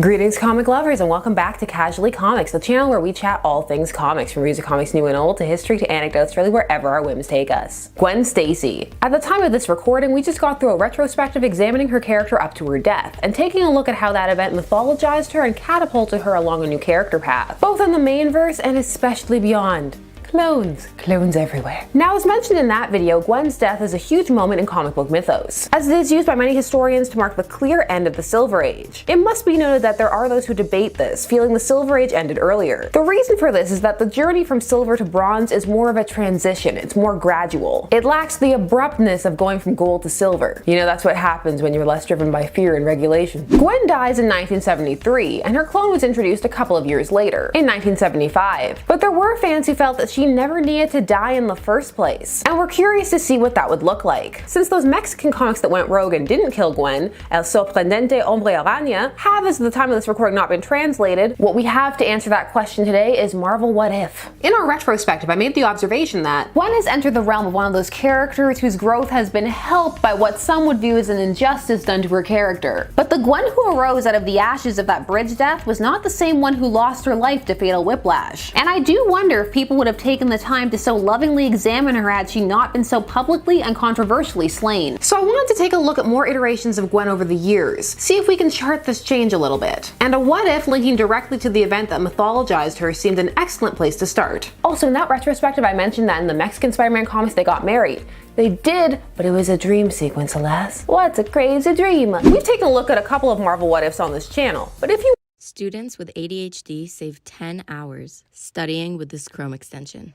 Greetings comic lovers and welcome back to Casually Comics, the channel where we chat all things comics, from music comics new and old to history to anecdotes, really wherever our whims take us. Gwen Stacy. At the time of this recording, we just got through a retrospective examining her character up to her death, and taking a look at how that event mythologized her and catapulted her along a new character path, both in the main verse and especially beyond. Clones everywhere. Now, as mentioned in that video, Gwen's death is a huge moment in comic book mythos, as it is used by many historians to mark the clear end of the Silver Age. It must be noted that there are those who debate this, feeling the Silver Age ended earlier. The reason for this is that the journey from silver to bronze is more of a transition, it's more gradual. It lacks the abruptness of going from gold to silver. You know, that's what happens when you're less driven by fear and regulation. Gwen dies in 1973, and her clone was introduced a couple of years later, in 1975. But there were fans who felt that she he never needed to die in the first place. And we're curious to see what that would look like. Since those Mexican comics that went rogue and didn't kill Gwen, El Sorprendente Hombre Araña, have as of the time of this recording not been translated, what we have to answer that question today is Marvel What If. In our retrospective, I made the observation that Gwen has entered the realm of one of those characters whose growth has been helped by what some would view as an injustice done to her character. But the Gwen who arose out of the ashes of that bridge death was not the same one who lost her life to fatal whiplash. And I do wonder if people would have taken the time to so lovingly examine her had she not been so publicly and controversially slain. So I wanted to take a look at more iterations of Gwen over the years, see if we can chart this change a little bit. And a what if linking directly to the event that mythologized her seemed an excellent place to start. Also, in that retrospective, I mentioned that in the Mexican Spider-Man comics they got married. They did, but it was a dream sequence, alas. What's a crazy dream? We've taken a look at a couple of Marvel What Ifs on this channel, but if you Students with ADHD save 10 hours studying with this Chrome extension.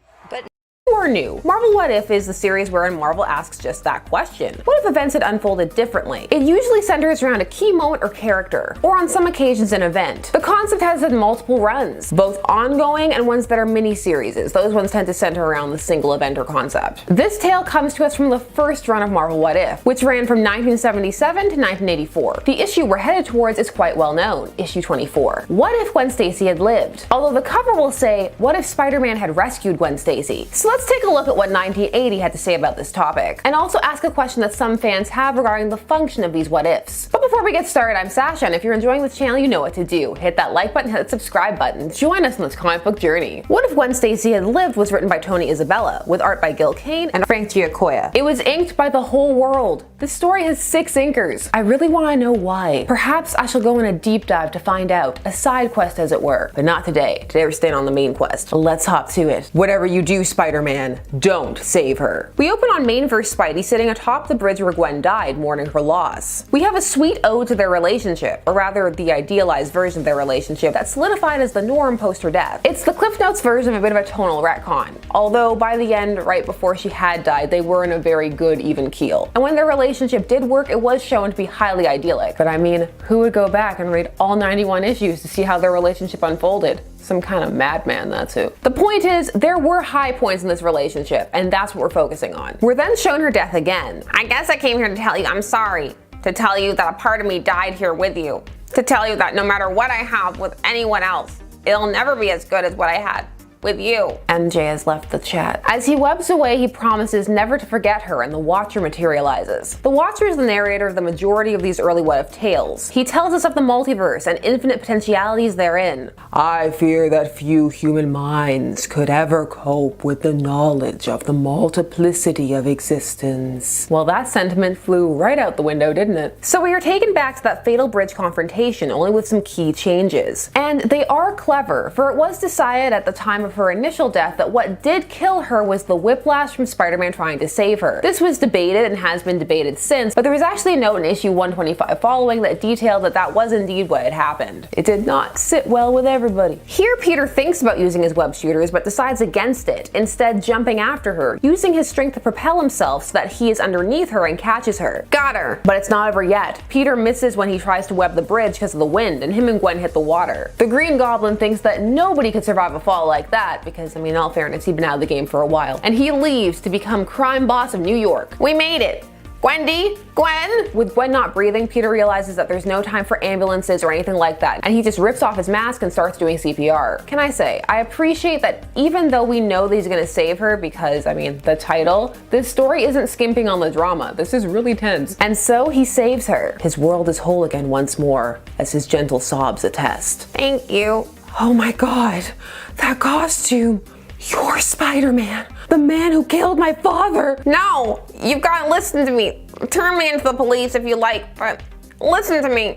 or new, Marvel What If is the series wherein Marvel asks just that question. What if events had unfolded differently? It usually centers around a key moment or character, or on some occasions an event. The concept has had multiple runs, both ongoing and ones that are mini-series. Those ones tend to center around the single event or concept. This tale comes to us from the first run of Marvel What If, which ran from 1977 to 1984. The issue we're headed towards is quite well known, issue 24. What if Gwen Stacy had lived? Although the cover will say, what if Spider-Man had rescued Gwen Stacy? So let's take a look at what 1980 had to say about this topic, and also ask a question that some fans have regarding the function of these what ifs. But before we get started, I'm Sasha, and if you're enjoying this channel, you know what to do. Hit that like button, hit that subscribe button. Join us on this comic book journey. What If Gwen Stacy Had Lived was written by Tony Isabella, with art by Gil Kane and Frank Giacoia. It was inked by the whole world. This story has 6 inkers. I really want to know why. Perhaps I shall go on a deep dive to find out, a side quest as it were. But not today. Today we're staying on the main quest. Let's hop to it. Whatever you do, Spider-Man, don't save her. We open on Main vs. Spidey sitting atop the bridge where Gwen died, mourning her loss. We have a sweet ode to their relationship, or rather the idealized version of their relationship that solidified as the norm post her death. It's the Cliff Notes version of a bit of a tonal retcon, although by the end, right before she had died, they were in a very good even keel. And when their relationship did work, it was shown to be highly idyllic. But I mean, who would go back and read all 91 issues to see how their relationship unfolded? Some kind of madman, that's who. The point is, there were high points in this relationship, and that's what we're focusing on. We're then shown her death again. I guess I came here to tell you I'm sorry. To tell you that a part of me died here with you. To tell you that no matter what I have with anyone else, it'll never be as good as what I had with you. MJ has left the chat. As he webs away, he promises never to forget her, and the Watcher materializes. The Watcher is the narrator of the majority of these early What If tales. He tells us of the multiverse and infinite potentialities therein. I fear that few human minds could ever cope with the knowledge of the multiplicity of existence. Well, that sentiment flew right out the window, didn't it? So we are taken back to that fatal bridge confrontation, only with some key changes. And they are clever, for it was decided at the time of her initial death that what did kill her was the whiplash from Spider-Man trying to save her. This was debated and has been debated since, but there was actually a note in issue 125 following that detailed that that was indeed what had happened. It did not sit well with everybody. Here Peter thinks about using his web shooters but decides against it, instead jumping after her, using his strength to propel himself so that he is underneath her and catches her. Got her! But it's not over yet. Peter misses when he tries to web the bridge because of the wind, and him and Gwen hit the water. The Green Goblin thinks that nobody could survive a fall like that, because, I mean, in all fairness, he'd been out of the game for a while. And he leaves to become crime boss of New York. We made it! Gwendy? Gwen? With Gwen not breathing, Peter realizes that there's no time for ambulances or anything like that, and he just rips off his mask and starts doing CPR. Can I say, I appreciate that even though we know that he's gonna save her because, I mean, the title, this story isn't skimping on the drama. This is really tense. And so he saves her. His world is whole again once more, as his gentle sobs attest. Thank you. Oh my god, that costume. You're Spider-Man, the man who killed my father. No, you've got to listen to me. Turn me into the police if you like, but listen to me.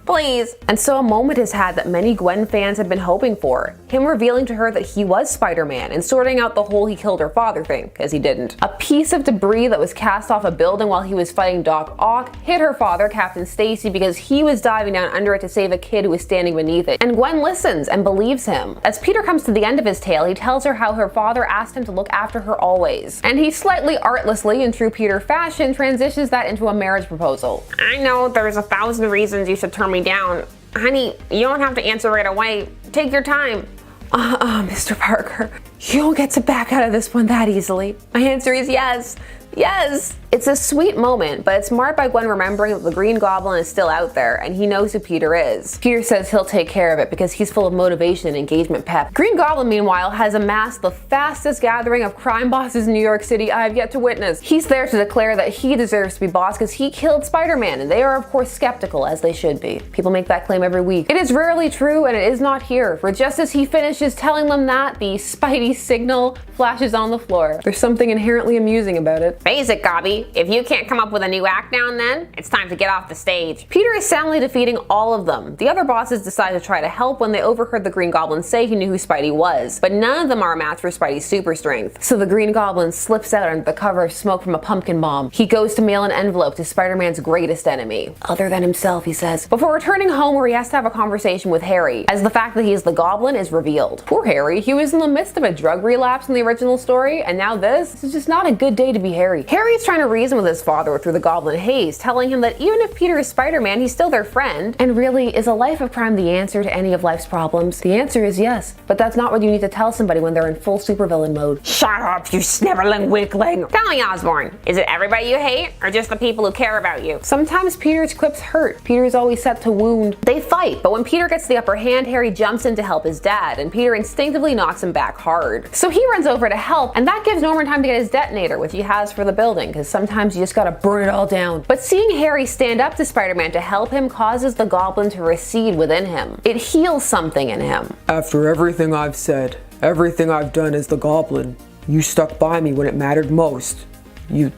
Please. And so a moment is had that many Gwen fans had been hoping for. Him revealing to her that he was Spider-Man and sorting out the whole he killed her father thing, because he didn't. A piece of debris that was cast off a building while he was fighting Doc Ock hit her father, Captain Stacy, because he was diving down under it to save a kid who was standing beneath it. And Gwen listens and believes him. As Peter comes to the end of his tale, he tells her how her father asked him to look after her always. And he slightly artlessly, in true Peter fashion, transitions that into a marriage proposal. I know there's 1,000 reasons you should turn me down. Honey, you don't have to answer right away. Take your time. Mr. Parker, You don't get to back out of this one that easily. My answer is yes. Yes! It's a sweet moment, but it's marred by Gwen remembering that the Green Goblin is still out there, and he knows who Peter is. Peter says he'll take care of it because he's full of motivation and engagement pep. Green Goblin, meanwhile, has amassed the fastest gathering of crime bosses in New York City I have yet to witness. He's there to declare that he deserves to be boss because he killed Spider-Man, and they are of course skeptical, as they should be. People make that claim every week. It is rarely true, and it is not here, for just as he finishes telling them that, the Spidey signal flashes on the floor. There's something inherently amusing about it. Face it, Gobby. If you can't come up with a new act now and then, it's time to get off the stage. Peter is soundly defeating all of them. The other bosses decide to try to help when they overheard the Green Goblin say he knew who Spidey was, but none of them are a match for Spidey's super strength. So the Green Goblin slips out under the cover of smoke from a pumpkin bomb. He goes to mail an envelope to Spider-Man's greatest enemy. Other than himself, he says, before returning home where he has to have a conversation with Harry, as the fact that he is the Goblin is revealed. Poor Harry, he was in the midst of a drug relapse in the original story, and now this is just not a good day to be Harry. Harry is trying to reason with his father through the Goblin haze, telling him that even if Peter is Spider-Man, he's still their friend. And really, is a life of crime the answer to any of life's problems? The answer is yes, but that's not what you need to tell somebody when they're in full supervillain mode. Shut up, you sniveling weakling. Tell me, Osborn, is it everybody you hate, or just the people who care about you? Sometimes Peter's quips hurt. Peter is always set to wound. They fight, but when Peter gets the upper hand, Harry jumps in to help his dad, and Peter instinctively knocks him back hard. So he runs over to help, and that gives Norman time to get his detonator, which he has for the building, because sometimes you just gotta burn it all down. But seeing Harry stand up to Spider-Man to help him causes the Goblin to recede within him. It heals something in him. After everything I've said, everything I've done as the Goblin, you stuck by me when it mattered most. You're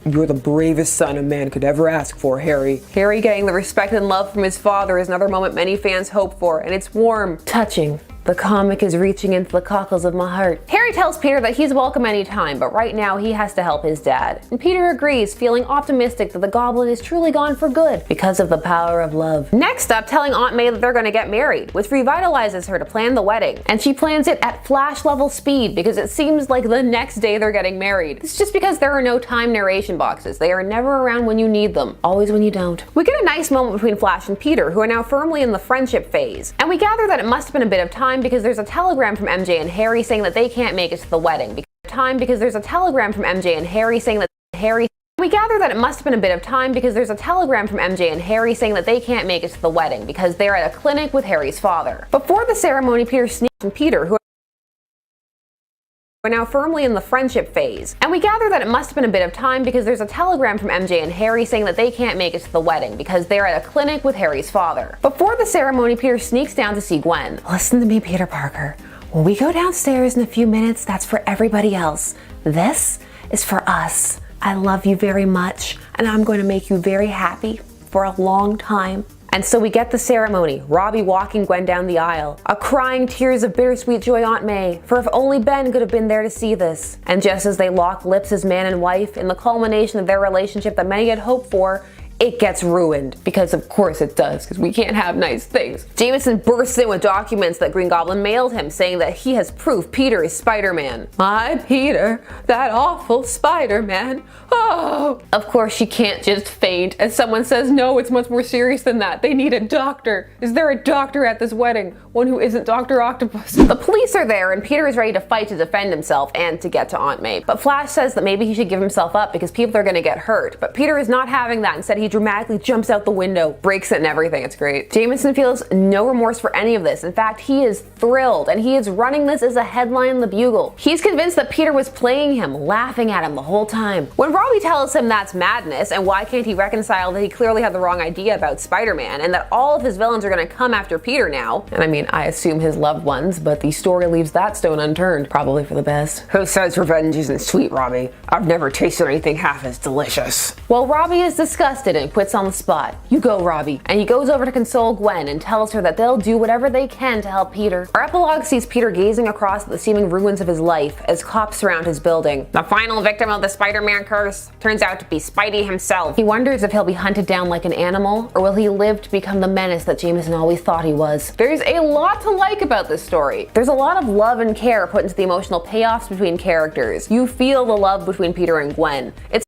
the bravest son a man could ever ask for, Harry. Harry getting the respect and love from his father is another moment many fans hope for, and it's warm, touching. The comic is reaching into the cockles of my heart. Harry tells Peter that he's welcome anytime, but right now he has to help his dad. And Peter agrees, feeling optimistic that the Goblin is truly gone for good because of the power of love. Next up, telling Aunt May that they're going to get married, which revitalizes her to plan the wedding. And she plans it at flash level speed because it seems like the next day they're getting married. It's just because there are no time narration boxes. They are never around when you need them, always when you don't. We get a nice moment between Flash and Peter, who are now firmly in the friendship phase. And we gather that it must have been a bit of time because there's a telegram from MJ and Harry saying that they can't make it to the wedding. Because there's a telegram from MJ and Harry saying that we gather that it must have been a bit of time because there's a telegram from MJ and Harry saying that they can't make it to the wedding because they're at a clinic with Harry's father. Before the ceremony, Peter sneaks on Peter, who are now firmly in the friendship phase. And we gather that it must have been a bit of time because there's a telegram from MJ and Harry saying that they can't make it to the wedding because they're at a clinic with Harry's father. Before the ceremony, Peter sneaks down to see Gwen. Listen to me, Peter Parker. When we go downstairs in a few minutes, that's for everybody else. This is for us. I love you very much, and I'm going to make you very happy for a long time. And so we get the ceremony, Robbie walking Gwen down the aisle, a crying tears of bittersweet joy Aunt May, for if only Ben could have been there to see this. And just as they lock lips as man and wife, in the culmination of their relationship that many had hoped for, it gets ruined. Because of course it does, because we can't have nice things. Jameson bursts in with documents that Green Goblin mailed him, saying that he has proof Peter is Spider-Man. My Peter, that awful Spider-Man. Oh! Of course she can't just faint, as someone says, no, it's much more serious than that. They need a doctor. Is there a doctor at this wedding? One who isn't Dr. Octopus. The police are there, and Peter is ready to fight to defend himself and to get to Aunt May. But Flash says that maybe he should give himself up because people are gonna get hurt. But Peter is not having that. Instead, he dramatically jumps out the window, breaks it and everything. It's great. Jameson feels no remorse for any of this. In fact, he is thrilled, and he is running this as a headline in the Bugle. He's convinced that Peter was playing him, laughing at him the whole time. When Robbie tells him that's madness, and why can't he reconcile that he clearly had the wrong idea about Spider-Man, and that all of his villains are gonna come after Peter now, and I mean, I assume his loved ones, but the story leaves that stone unturned, probably for the best. Who says revenge isn't sweet, Robbie? I've never tasted anything half as delicious. Well, Robbie is disgusted and quits on the spot. You go, Robbie. And he goes over to console Gwen and tells her that they'll do whatever they can to help Peter. Our epilogue sees Peter gazing across the seeming ruins of his life as cops surround his building. The final victim of the Spider-Man curse turns out to be Spidey himself. He wonders if he'll be hunted down like an animal, or will he live to become the menace that Jameson always thought he was. There's a lot to like about this story. There's a lot of love and care put into the emotional payoffs between characters. You feel the love between Peter and Gwen. It's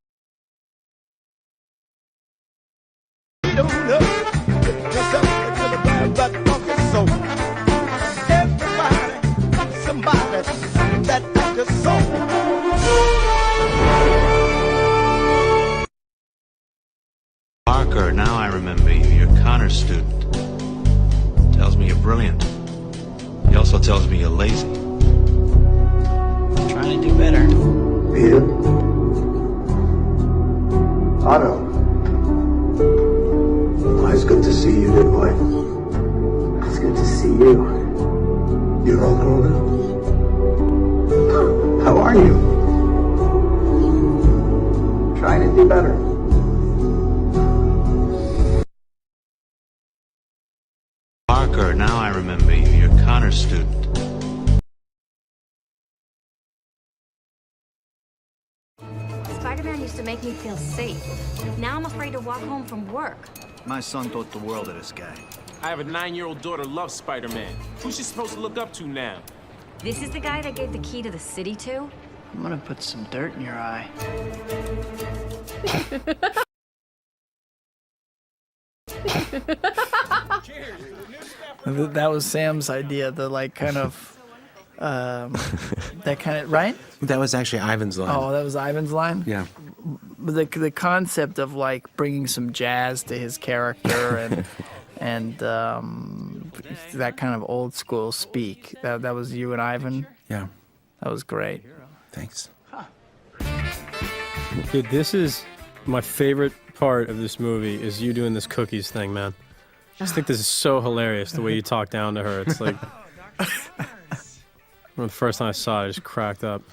Somebody that also tells me you're lazy. Trying to do better. Peter? Otto? Well, it's good to see you, good boy. It's good to see you. You're all grown up. How are you? Trying to do better. Parker, now I remember you. You're Connor's student. Spider-Man used to make me feel safe. Now I'm afraid to walk home from work. My son taught the world of this guy. I have a 9-year-old daughter who loves Spider-Man. Who's she supposed to look up to now? This is the guy that gave the key to the city to? I'm gonna put some dirt in your eye. That was Sam's idea, the like kind of, that kind of, right? That was actually Ivan's line. Oh, that was Ivan's line? Yeah. The concept of like bringing some jazz to his character and that kind of old school speak. That was you and Ivan? Yeah. That was great. Thanks. Dude, this is my favorite part of this movie is you doing this cookies thing, man. I just think this is so hilarious, the way you talk down to her. It's like... When the first time I saw it, I just cracked up.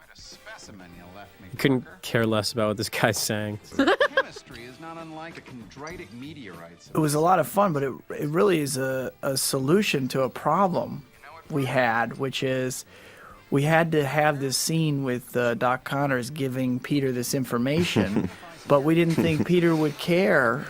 I couldn't care less about what this guy's saying. Chemistry is not unlike a chondritic meteorite. It was a lot of fun, but it really is a solution to a problem we had, which is we had to have this scene with Doc Connors giving Peter this information, but we didn't think Peter would care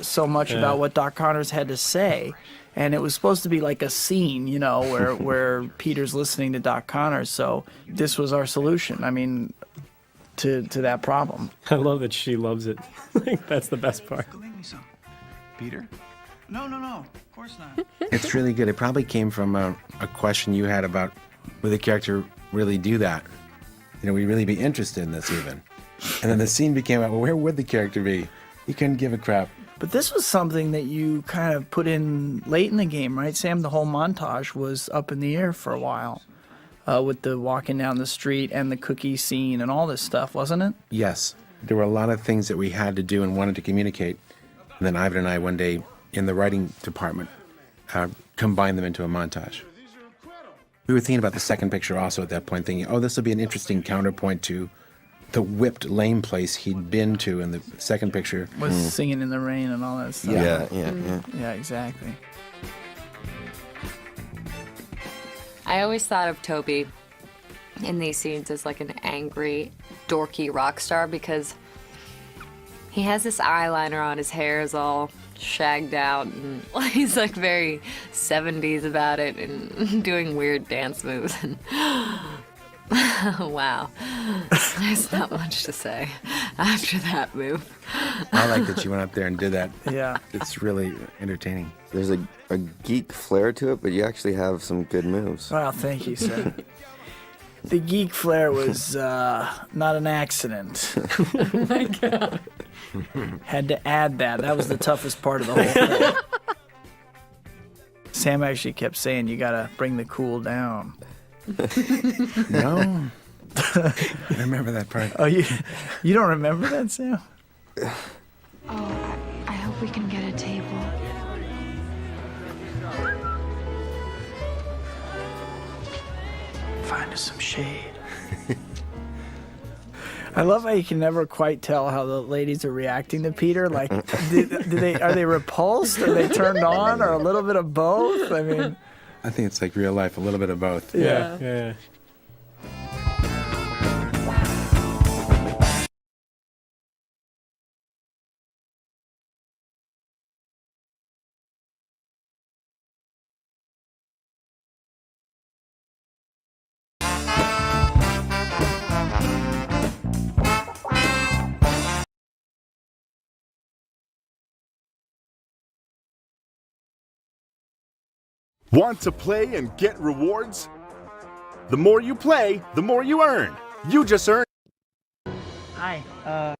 so much about what Doc Connors had to say. And it was supposed to be like a scene, you know, where Peter's listening to Doc Connors. So this was our solution. I mean, to that problem. I love that she loves it. Like, that's the best part. Peter? No, of course not. It's really good. It probably came from a question you had about would the character really do that? You know, would he really be interested in this even? And then the scene became, well, where would the character be? He couldn't give a crap. But this was something that you kind of put in late in the game, right, Sam? The whole montage was up in the air for a while with the walking down the street and the cookie scene and all this stuff, wasn't it? Yes. There were a lot of things that we had to do and wanted to communicate. And then Ivan and I, one day, in the writing department, combined them into a montage. We were thinking about the second picture also at that point, thinking, oh, this will be an interesting counterpoint to the whipped lame place he'd been to in the second picture. Was Singing in the Rain and all that stuff. Yeah, exactly. I always thought of Toby in these scenes as like an angry, dorky rock star because he has this eyeliner on, his hair is all shagged out, and he's like very 70s about it and doing weird dance moves. And wow, there's not much to say after that move. I like that you went up there and did that. Yeah. It's really entertaining. There's a geek flair to it, but you actually have some good moves. Well, thank you, sir. The geek flair was not an accident. Oh my God. Had to add that. That was the toughest part of the whole thing. Sam actually kept saying, you gotta bring the cool down. No. I remember that part. Oh, you don't remember that, Sam? Oh, I hope we can get a table. Find us some shade. I love how you can never quite tell how the ladies are reacting to Peter. Like, are they repulsed? Are they turned on? Or a little bit of both? I mean, I think it's like real life, a little bit of both. Yeah. Want to play and get rewards? The more you play, the more you earn. You just earned. hi.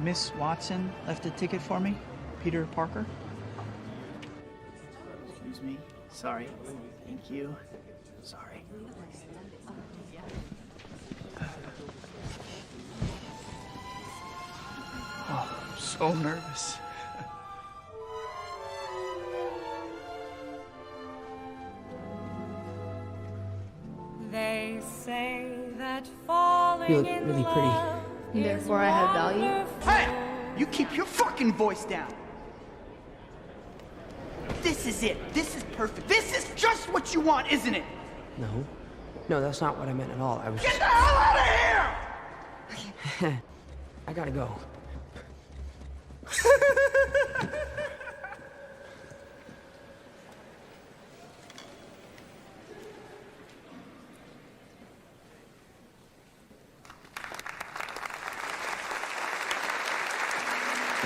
Miss Watson left a ticket for me? Peter Parker? Excuse me. Sorry. Thank you. Sorry. Oh, I'm so nervous. They say that falling You look really pretty. Therefore, I have value. Hey! You keep your fucking voice down! This is it. This is perfect. This is just what you want, isn't it? No. No, that's not what I meant at all. I was Get the hell out of here! I gotta go.